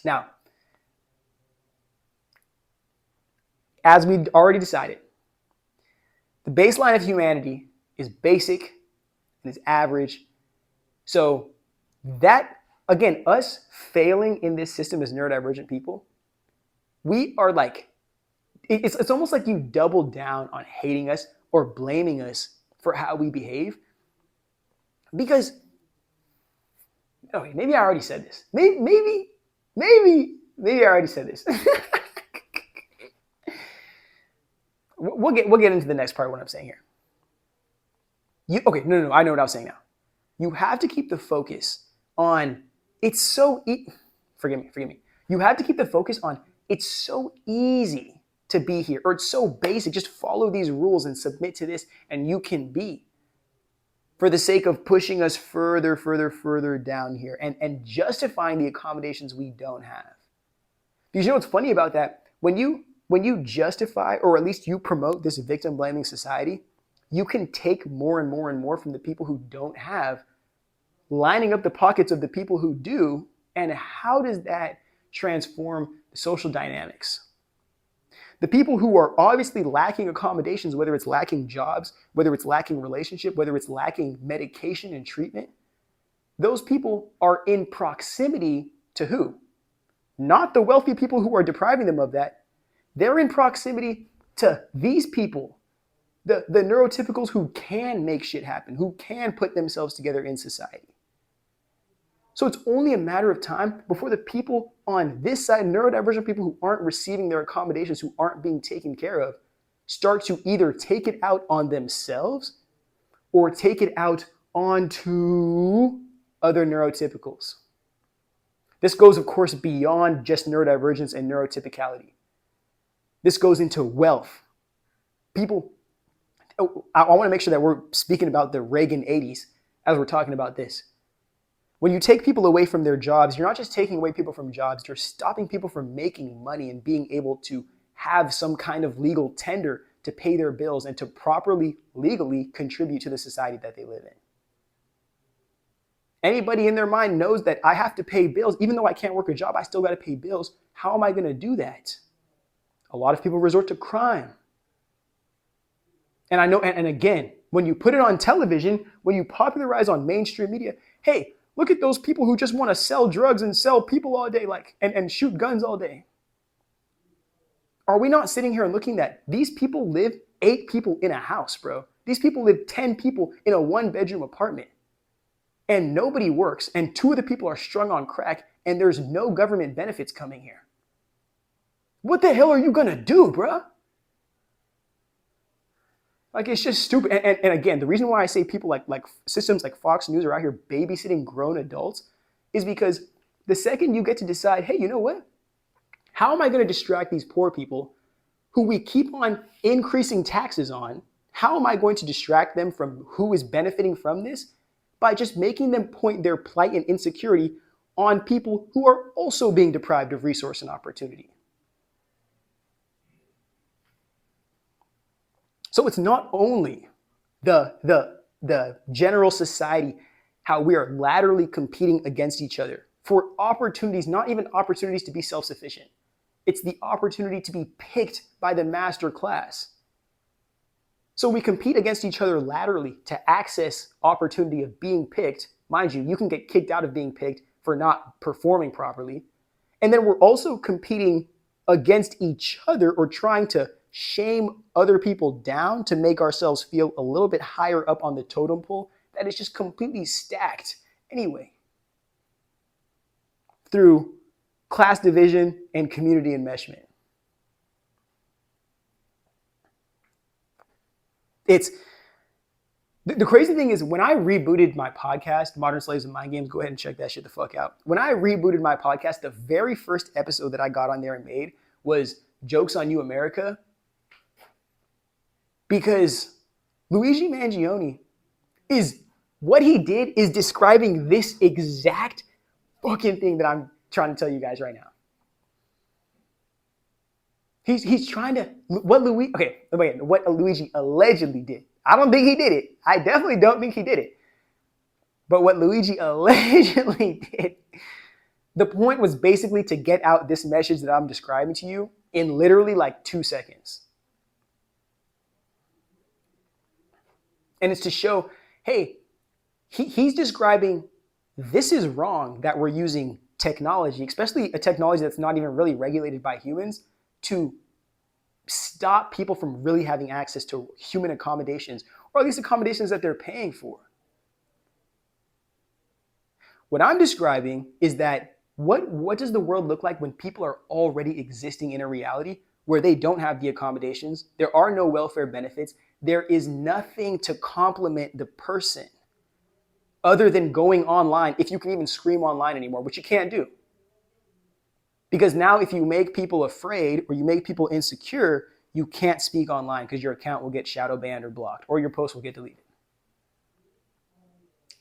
Now, as we already decided, the baseline of humanity is basic and is average. So that, again, us failing in this system as neurodivergent people, we are like, it's almost like you double down on hating us or blaming us for how we behave. Because, okay, maybe I already said this. Maybe I already said this. We'll get into the next part of what I'm saying here. Okay, no, I know what I was saying now. You have to keep the focus on, forgive me. You have to keep the focus on, it's so easy to be here, or it's so basic, just follow these rules and submit to this and you can be, for the sake of pushing us further down here and justifying the accommodations we don't have. Because you know what's funny about that? When you justify, or at least you promote this victim blaming society, you can take more and more from the people who don't have, lining up the pockets of the people who do. And how does that transform the social dynamics? The people who are obviously lacking accommodations, whether it's lacking jobs, whether it's lacking relationship, whether it's lacking medication and treatment, those people are in proximity to who? Not the wealthy people who are depriving them of that. They're in proximity to these people, the neurotypicals who can make shit happen, who can put themselves together in society. So it's only a matter of time before the people on this side, neurodivergent people who aren't receiving their accommodations, who aren't being taken care of, start to either take it out on themselves or take it out onto other neurotypicals. This goes, of course, beyond just neurodivergence and neurotypicality. This goes into wealth. People, I want to make sure that we're speaking about the Reagan 80s as we're talking about this. When you take people away from their jobs, you're not just taking away people from jobs, you're stopping people from making money and being able to have some kind of legal tender to pay their bills and to properly, legally contribute to the society that they live in. Anybody in their mind knows that I have to pay bills. Even though I can't work a job, I still got to pay bills. How am I going to do that? A lot of people resort to crime. And I know, and again, when you put it on television, when you popularize on mainstream media, hey, look at those people who just want to sell drugs and sell people all day, like, and shoot guns all day. Are we not sitting here and looking that these people live 8 people in a house, bro? These people live 10 people in a 1-bedroom apartment. And nobody works, and 2 of the people are strung on crack, and there's no government benefits coming here. What the hell are you gonna do, bro? Like, it's just stupid. And again, the reason why I say people like systems like Fox News are out here babysitting grown adults is because the second you get to decide, hey, you know what? How am I going to distract these poor people who we keep on increasing taxes on? How am I going to distract them from who is benefiting from this? By just making them point their plight and insecurity on people who are also being deprived of resource and opportunity. So it's not only the general society, how we are laterally competing against each other for opportunities, not even opportunities to be self-sufficient. It's the opportunity to be picked by the master class. So we compete against each other laterally to access opportunity of being picked. Mind you, you can get kicked out of being picked for not performing properly. And then we're also competing against each other or trying to shame other people down to make ourselves feel a little bit higher up on the totem pole that is just completely stacked anyway through class division and community enmeshment. It's The crazy thing is when I rebooted my podcast, Modern Slaves and Mind Games, go ahead and check that shit the fuck out. When I rebooted my podcast, the very first episode that I got on there and made was Jokes on You, America. Because Luigi Mangione what he did is describing this exact fucking thing that I'm trying to tell you guys right now. He's trying to, what Luigi allegedly did. I don't think he did it. I definitely don't think he did it. But what Luigi allegedly did, the point was basically to get out this message that I'm describing to you in literally like 2 seconds. And it's to show, hey, he's describing this is wrong that we're using technology, especially a technology that's not even really regulated by humans, to stop people from really having access to human accommodations, or at least accommodations that they're paying for. What I'm describing is that what does the world look like when people are already existing in a reality where they don't have the accommodations, there are no welfare benefits, there is nothing to complement the person other than going online, if you can even scream online anymore, which you can't do. Because now if you make people afraid or you make people insecure, you can't speak online because your account will get shadow banned or blocked, or your post will get deleted.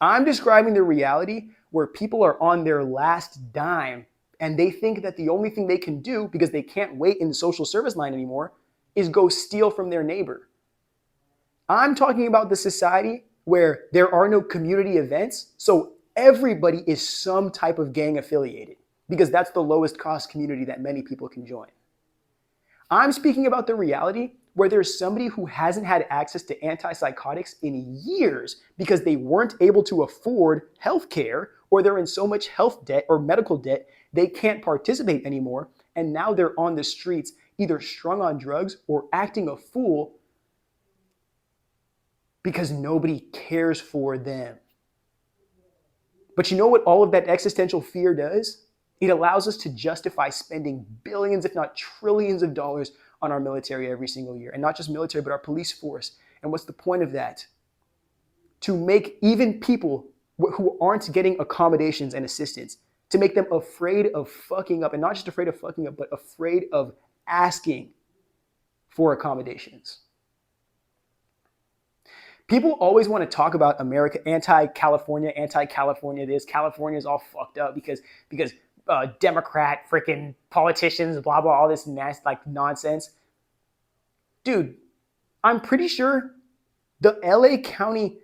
I'm describing the reality where people are on their last dime and they think that the only thing they can do, because they can't wait in the social service line anymore, is go steal from their neighbor. I'm talking about the society where there are no community events, so everybody is some type of gang affiliated, because that's the lowest cost community that many people can join. I'm speaking about the reality where there's somebody who hasn't had access to antipsychotics in years because they weren't able to afford healthcare, or they're in so much health debt or medical debt they can't participate anymore, and now they're on the streets either strung on drugs or acting a fool because nobody cares for them. But you know what all of that existential fear does? It allows us to justify spending billions, if not trillions of dollars on our military every single year. And not just military, but our police force. And what's the point of that? To make even people who aren't getting accommodations and assistance, to make them afraid of fucking up. And not just afraid of fucking up, but afraid of asking for accommodations. People always want to talk about America, anti-California this. California is all fucked up because Democrat freaking politicians, blah, blah, all this nonsense. Dude, I'm pretty sure the LA County,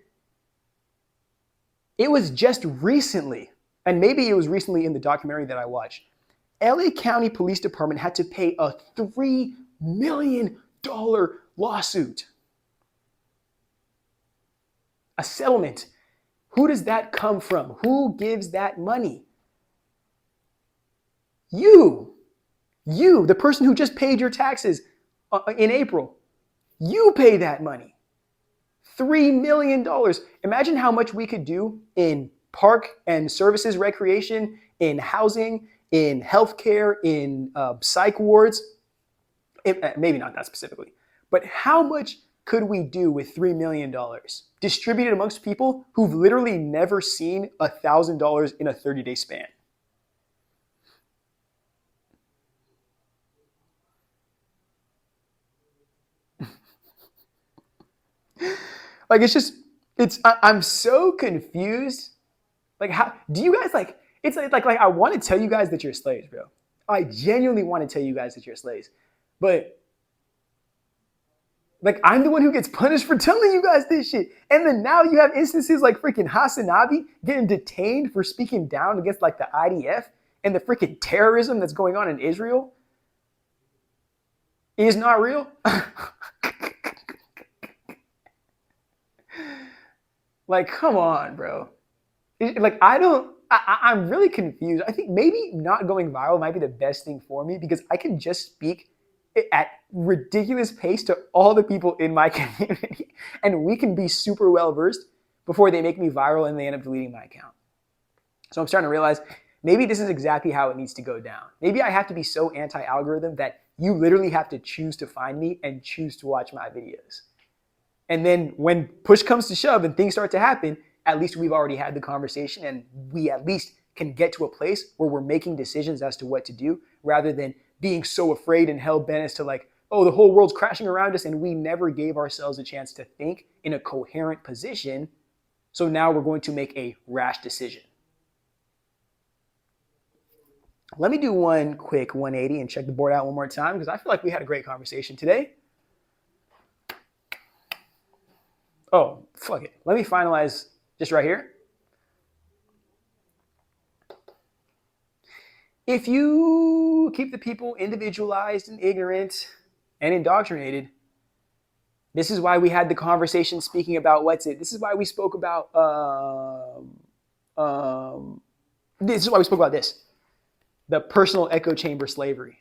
it was just recently, and maybe it was recently in the documentary that I watched, LA County Police Department had to pay a $3 million lawsuit. A settlement. Who does that come from? Who gives that money? You, the person who just paid your taxes in April, you pay that money. $3 million. Imagine how much we could do in park and services, recreation, in housing, in healthcare, in psych wards. Maybe not that specifically, but how much could we do with $3 million distributed amongst people who've literally never seen $1,000 in a 30-day span? I'm so confused. Like, how do you guys it's like I want to tell you guys that you're slaves, bro. I genuinely want to tell you guys that you're slaves. But I'm the one who gets punished for telling you guys this shit. And then now you have instances like freaking Hasanabi getting detained for speaking down against the IDF and the freaking terrorism that's going on in Israel is not real. Come on, bro. I'm really confused. I think maybe not going viral might be the best thing for me because I can just speak at ridiculous pace to all the people in my community and we can be super well versed before they make me viral and they end up deleting my account. So I'm starting to realize maybe this is exactly how it needs to go down. Maybe I have to be so anti-algorithm that you literally have to choose to find me and choose to watch my videos. And then when push comes to shove and things start to happen, at least we've already had the conversation and we at least can get to a place where we're making decisions as to what to do rather than being so afraid and hell-bent as to like, oh, the whole world's crashing around us and we never gave ourselves a chance to think in a coherent position. So now we're going to make a rash decision. Let me do one quick 180 and check the board out one more time because I feel like we had a great conversation today. Oh, fuck it. Let me finalize just right here. If you keep the people individualized and ignorant and indoctrinated, this is why we had the conversation speaking about this is why we spoke about this is why we spoke about this. The personal echo chamber slavery.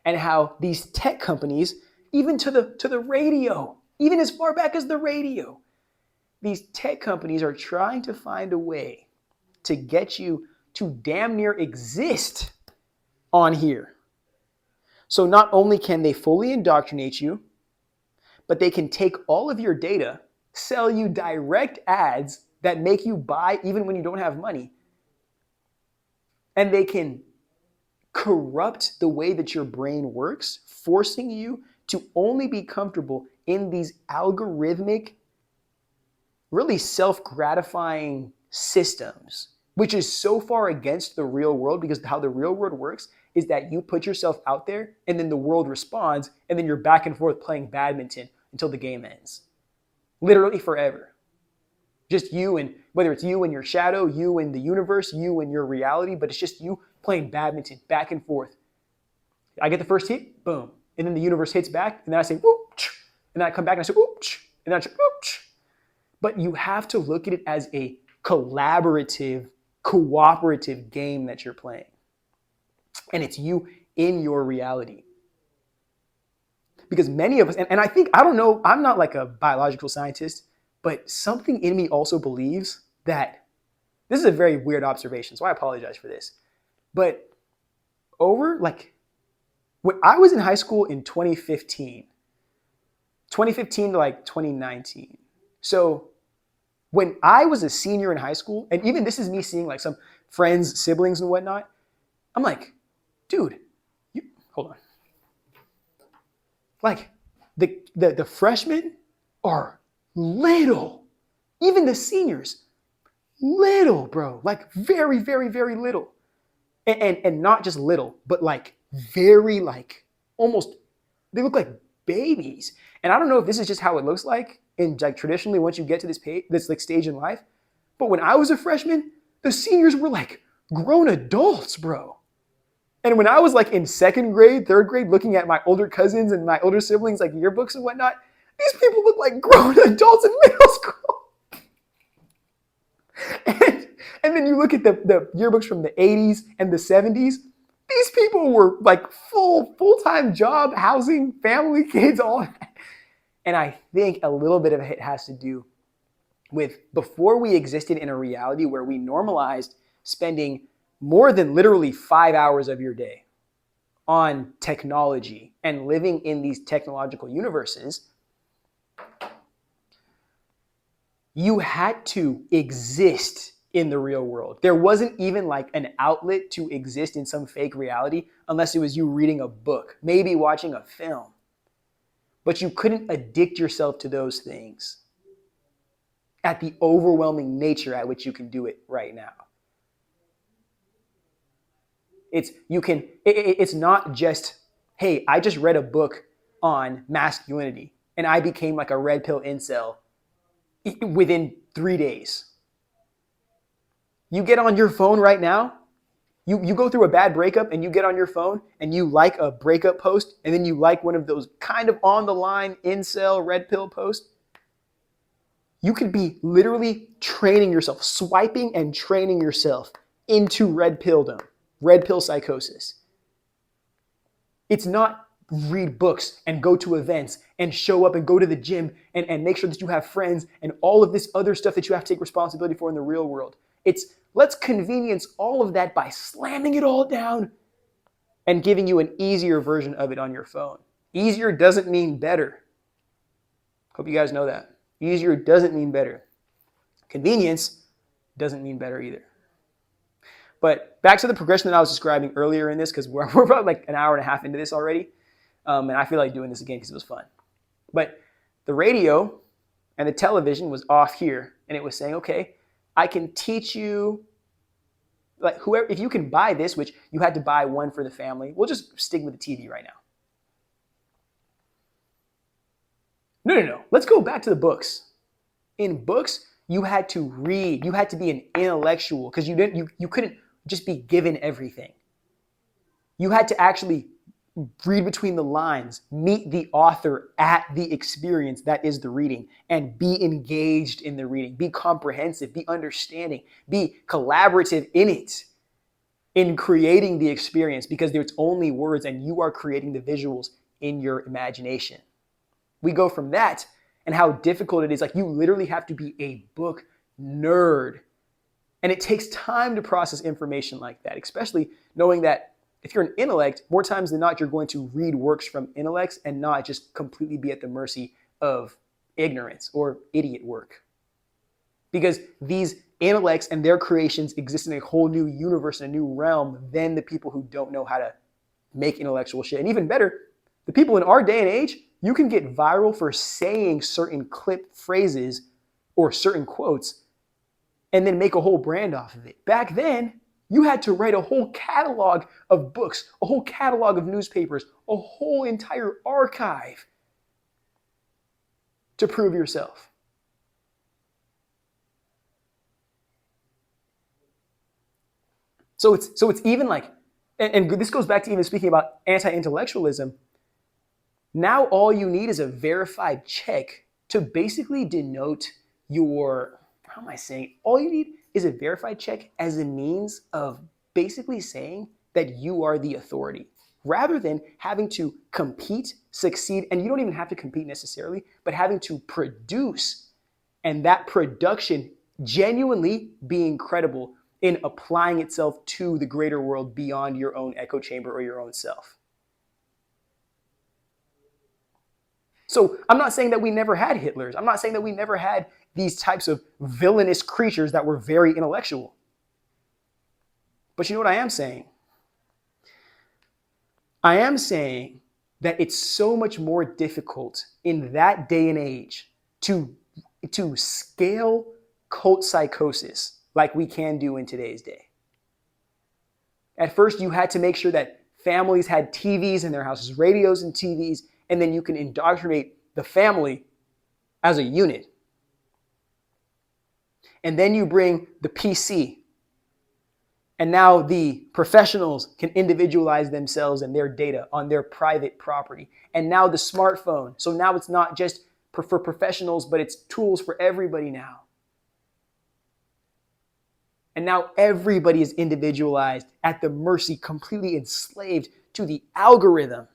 And how these tech companies, even to the radio, even as far back as the radio, these tech companies are trying to find a way to get you to damn near exist on here. So not only can they fully indoctrinate you, but they can take all of your data, sell you direct ads that make you buy even when you don't have money. And they can corrupt the way that your brain works, forcing you to only be comfortable in these algorithmic, really self-gratifying systems, which is so far against the real world because how the real world works is that you put yourself out there and then the world responds and then you're back and forth playing badminton until the game ends. Literally forever. Just you and, whether it's you and your shadow, you and the universe, you and your reality, but it's just you playing badminton back and forth. I get the first hit, boom. And then the universe hits back and then I say, whoop, and then I come back and I say, whoop, and then I say, whoop. But you have to look at it as a collaborative, cooperative game that you're playing. And it's you in your reality. Because many of us, and I think, I don't know, I'm not like a biological scientist, but something in me also believes that, this is a very weird observation, so I apologize for this. But over, like, when I was in high school in 2015 to like 2019. So when I was a senior in high school, and even this is me seeing like some friends, siblings and whatnot, I'm like, dude, hold on. Like the freshmen are little. Even the seniors, little, bro. Like very, very, very little. And not just little, but like very like almost, they look like babies. And I don't know if this is just how it looks like in like traditionally once you get to this like stage in life. But when I was a freshman, the seniors were like grown adults, bro. And when I was like in second grade, third grade, looking at my older cousins and my older siblings, like yearbooks and whatnot, these people look like grown adults in middle school. And then you look at the yearbooks from the 80s and the 70s, these people were like full-time job, housing, family, kids, all that. And I think a little bit of it has to do with before we existed in a reality where we normalized spending more than literally 5 hours of your day on technology and living in these technological universes, you had to exist in the real world. There wasn't even like an outlet to exist in some fake reality unless it was you reading a book, maybe watching a film. But you couldn't addict yourself to those things at the overwhelming nature at which you can do it right now. It's not just, hey, I just read a book on masculinity and I became like a red pill incel within 3 days. You get on your phone right now, you go through a bad breakup and you get on your phone and you like a breakup post and then you like one of those kind of on the line incel red pill posts. You could be literally training yourself, swiping and training yourself into red pilldom, red pill psychosis. It's not read books and go to events and show up and go to the gym and make sure that you have friends and all of this other stuff that you have to take responsibility for in the real world. It's let's convenience all of that by slamming it all down and giving you an easier version of it on your phone. Easier doesn't mean better. Hope you guys know that. Easier doesn't mean better. Convenience doesn't mean better either. But back to the progression that I was describing earlier in this, because we're about like an hour and a half into this already. And I feel like doing this again because it was fun. But the radio and the television was off here, and it was saying, okay, I can teach you, like, whoever, if you can buy this, which you had to buy one for the family. We'll just stick with the TV right now. No. Let's go back to the books. In books, you had to read. You had to be an intellectual because you couldn't just be given everything. You had to actually read between the lines, meet the author at the experience that is the reading, and be engaged in the reading, be comprehensive, be understanding, be collaborative in it, in creating the experience, because there's only words and you are creating the visuals in your imagination. We go from that and how difficult it is. Like, you literally have to be a book nerd. And it takes time to process information like that, especially knowing that if you're an intellect, more times than not, you're going to read works from intellects and not just completely be at the mercy of ignorance or idiot work. Because these intellects and their creations exist in a whole new universe, in a new realm, than the people who don't know how to make intellectual shit. And even better, the people in our day and age, you can get viral for saying certain clip phrases or certain quotes and then make a whole brand off of it. Back then, you had to write a whole catalog of books, a whole catalog of newspapers, a whole entire archive to prove yourself. So it's even like, and this goes back to even speaking about anti-intellectualism. Now all you need is a verified check to basically denote your, how am I saying? All you need is a verified check as a means of basically saying that you are the authority, rather than having to compete, succeed, and you don't even have to compete necessarily, but having to produce, and that production genuinely being credible in applying itself to the greater world beyond your own echo chamber or your own self. So I'm not saying that we never had Hitlers. I'm not saying that we never had these types of villainous creatures that were very intellectual. But you know what I am saying? I am saying that it's so much more difficult in that day and age to scale cult psychosis like we can do in today's day. At first, you had to make sure that families had TVs in their houses, radios and TVs, and then you can indoctrinate the family as a unit. And then you bring the PC. And now the professionals can individualize themselves and their data on their private property. And now the smartphone. So now it's not just for professionals, but it's tools for everybody now. And now everybody is individualized, at the mercy, completely enslaved to the algorithm.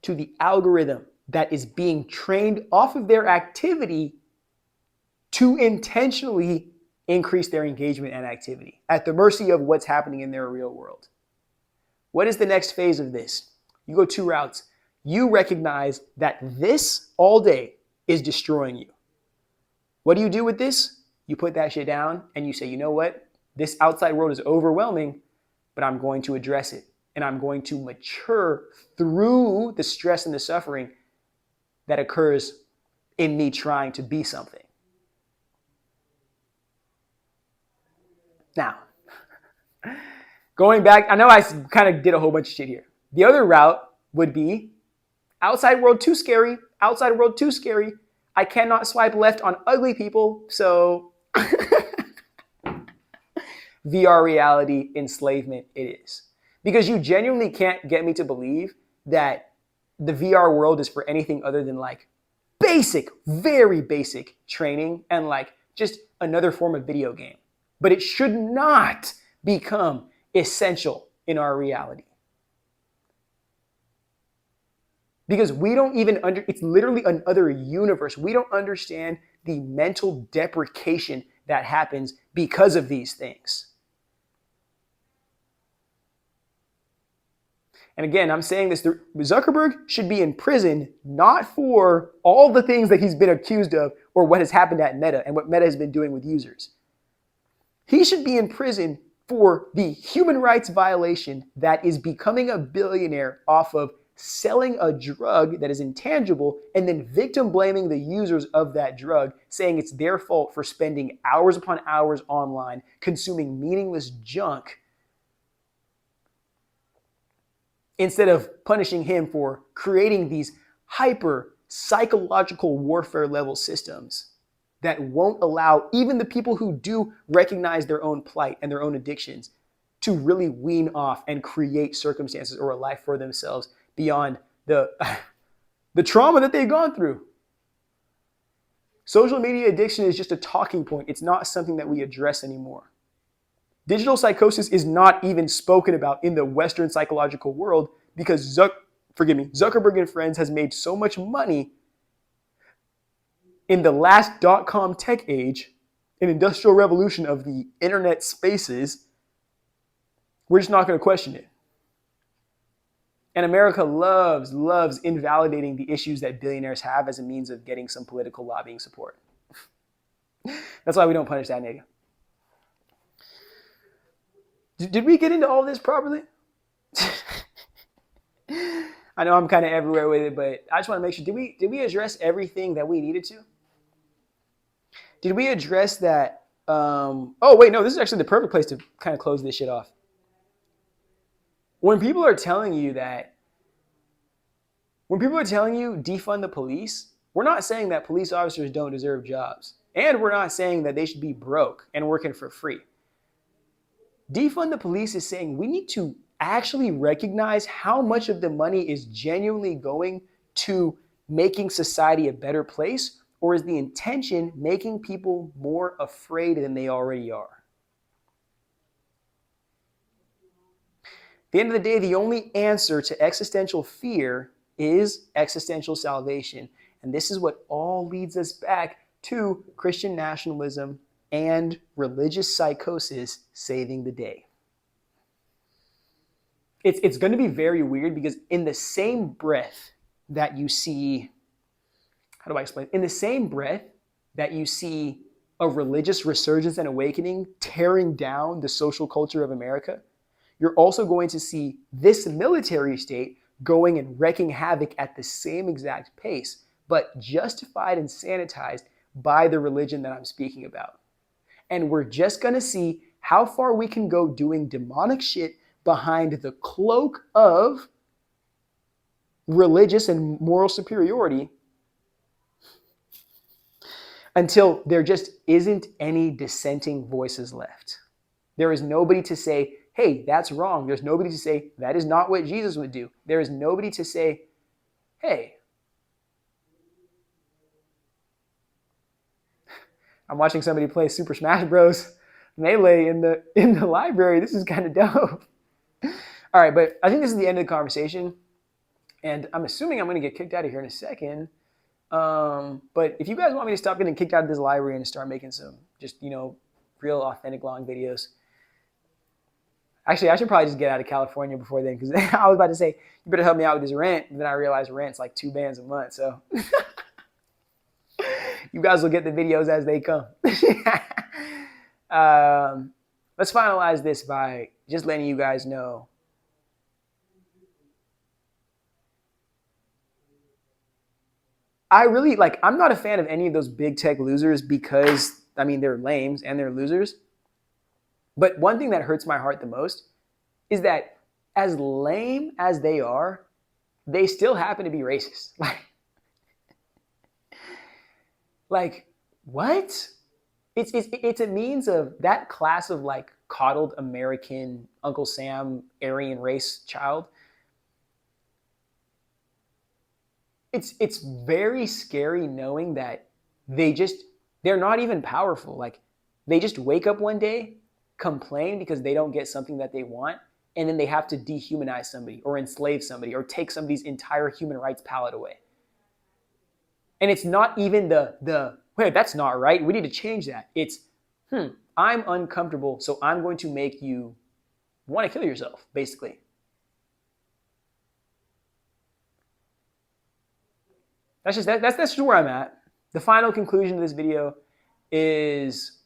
To the algorithm that is being trained off of their activity to intentionally increase their engagement and activity, at the mercy of what's happening in their real world. What is the next phase of this? You go two routes. You recognize that this all day is destroying you. What do you do with this? You put that shit down and you say, you know what? This outside world is overwhelming, but I'm going to address it. And I'm going to mature through the stress and the suffering that occurs in me trying to be something. Now, going back, I know I kind of did a whole bunch of shit here. The other route would be outside world too scary, outside world too scary. I cannot swipe left on ugly people, so VR reality enslavement it is. Because you genuinely can't get me to believe that the VR world is for anything other than like basic, very basic training and like just another form of video game. But it should not become essential in our reality. Because we don't even it's literally another universe. We don't understand the mental deprecation that happens because of these things. And again, I'm saying this, Zuckerberg should be in prison, not for all the things that he's been accused of or what has happened at Meta and what Meta has been doing with users. He should be in prison for the human rights violation that is becoming a billionaire off of selling a drug that is intangible and then victim blaming the users of that drug, saying it's their fault for spending hours upon hours online consuming meaningless junk, instead of punishing him for creating these hyper psychological warfare level systems that won't allow even the people who do recognize their own plight and their own addictions to really wean off and create circumstances or a life for themselves beyond the trauma that they've gone through. Social media addiction is just a talking point. It's not something that we address anymore. Digital psychosis is not even spoken about in the Western psychological world because Zuckerberg and friends has made so much money in the last .com tech age, an industrial revolution of the internet spaces. We're just not going to question it. And America loves invalidating the issues that billionaires have as a means of getting some political lobbying support. That's why we don't punish that nigga. Did we get into all this properly? I know I'm kind of everywhere with it, but I just want to make sure, did we address everything that we needed to? Did we address that? Oh, wait, no, this is actually the perfect place to kind of close this shit off. When people are telling you defund the police, we're not saying that police officers don't deserve jobs. And we're not saying that they should be broke and working for free. Defund the police is saying we need to actually recognize how much of the money is genuinely going to making society a better place, or is the intention making people more afraid than they already are? At the end of the day, the only answer to existential fear is existential salvation. And this is what all leads us back to Christian nationalism and religious psychosis saving the day. It's going to be very weird because in the same breath that you see, how do I explain? In the same breath that you see a religious resurgence and awakening tearing down the social culture of America, you're also going to see this military state going and wreaking havoc at the same exact pace, but justified and sanitized by the religion that I'm speaking about. And we're just going to see how far we can go doing demonic shit behind the cloak of religious and moral superiority until there just isn't any dissenting voices left. There is nobody to say, hey, that's wrong. There's nobody to say, that is not what Jesus would do. There is nobody to say, hey, I'm watching somebody play Super Smash Bros. Melee in the library. This is kind of dope. All right, but I think this is the end of the conversation. And I'm assuming I'm going to get kicked out of here in a second. But if you guys want me to stop getting kicked out of this library and start making some just, real authentic long videos. Actually, I should probably just get out of California before then, because I was about to say, you better help me out with this rent. And then I realized rent's like $2 a month. So you guys will get the videos as they come. Let's finalize this by just letting you guys know. I'm not a fan of any of those big tech losers because, they're lames and they're losers. But one thing that hurts my heart the most is that as lame as they are, they still happen to be racist. Like what? It's a means of that class of coddled American Uncle Sam Aryan race child. It's very scary knowing that they're not even powerful. They just wake up one day, complain because they don't get something that they want, and then they have to dehumanize somebody or enslave somebody or take somebody's entire human rights palette away. And it's not even wait, that's not right. We need to change that. It's, I'm uncomfortable, so I'm going to make you want to kill yourself, basically. That's just where I'm at. The final conclusion of this video is,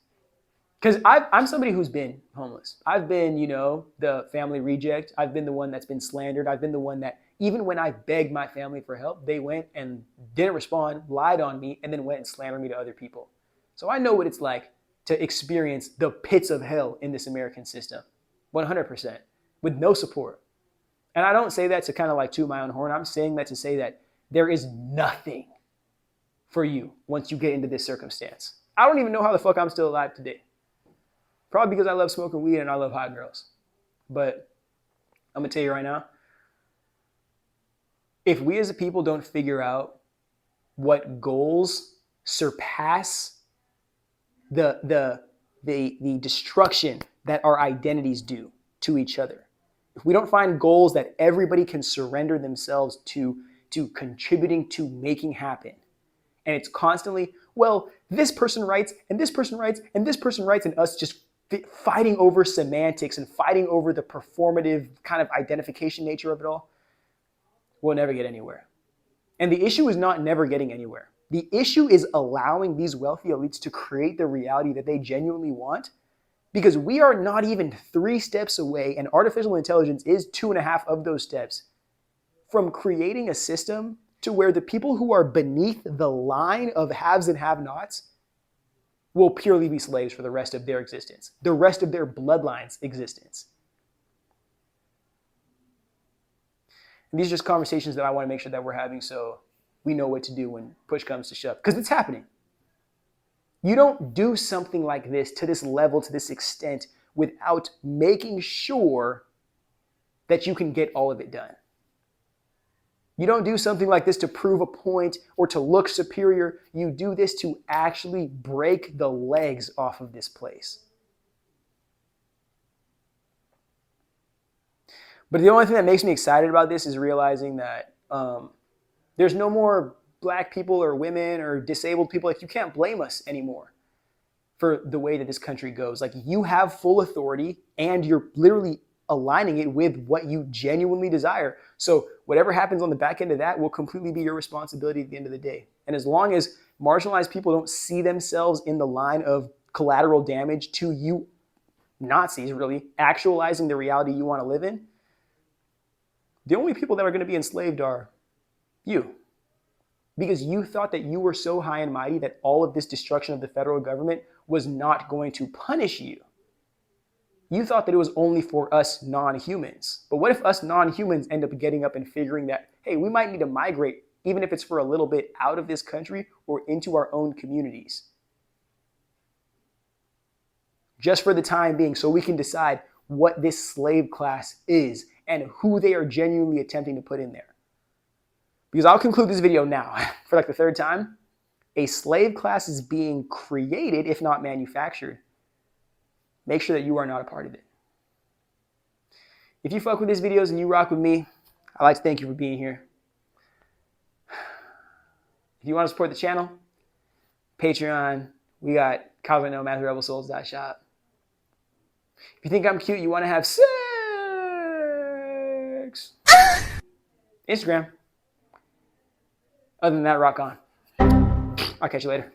because I'm somebody who's been homeless. I've been, the family reject. I've been the one that's been slandered. I've been the one that, even when I begged my family for help, they went and didn't respond, lied on me, and then went and slandered me to other people. So I know what it's like to experience the pits of hell in this American system, 100%, with no support. And I don't say that to kind of like toot my own horn. I'm saying that to say that there is nothing for you once you get into this circumstance. I don't even know how the fuck I'm still alive today. Probably because I love smoking weed and I love hot girls. But I'm going to tell you right now, if we as a people don't figure out what goals surpass the destruction that our identities do to each other, if we don't find goals that everybody can surrender themselves to contributing to making happen, and it's constantly, well, this person writes, and this person writes, and this person writes, and us just fighting over semantics and fighting over the performative kind of identification nature of it all, we'll never get anywhere. And the issue is not never getting anywhere. The issue is allowing these wealthy elites to create the reality that they genuinely want, because we are not even 3 steps away, and artificial intelligence is 2.5 of those steps, from creating a system to where the people who are beneath the line of haves and have-nots will purely be slaves for the rest of their existence, the rest of their bloodline's existence. And these are just conversations that I want to make sure that we're having so we know what to do when push comes to shove, because it's happening. You don't do something like this to this level, to this extent, without making sure that you can get all of it done. You don't do something like this to prove a point or to look superior. You do this to actually break the legs off of this place. But the only thing that makes me excited about this is realizing that there's no more black people or women or disabled people. Like, you can't blame us anymore for the way that this country goes. Like, you have full authority and you're literally aligning it with what you genuinely desire. So whatever happens on the back end of that will completely be your responsibility at the end of the day. And as long as marginalized people don't see themselves in the line of collateral damage to you Nazis really actualizing the reality you want to live in, the only people that are going to be enslaved are you. Because you thought that you were so high and mighty that all of this destruction of the federal government was not going to punish you. You thought that it was only for us non-humans. But what if us non-humans end up getting up and figuring that, hey, we might need to migrate, even if it's for a little bit, out of this country or into our own communities? Just for the time being, so we can decide what this slave class is and who they are genuinely attempting to put in there. Because I'll conclude this video now for like the 3rd time. A slave class is being created, if not manufactured. Make sure that you are not a part of it. If you fuck with these videos and you rock with me, I'd like to thank you for being here. If you want to support the channel, Patreon, we got rebelsouls.shop. If you think I'm cute, you want to have sex, Instagram. Other than that, rock on. I'll catch you later.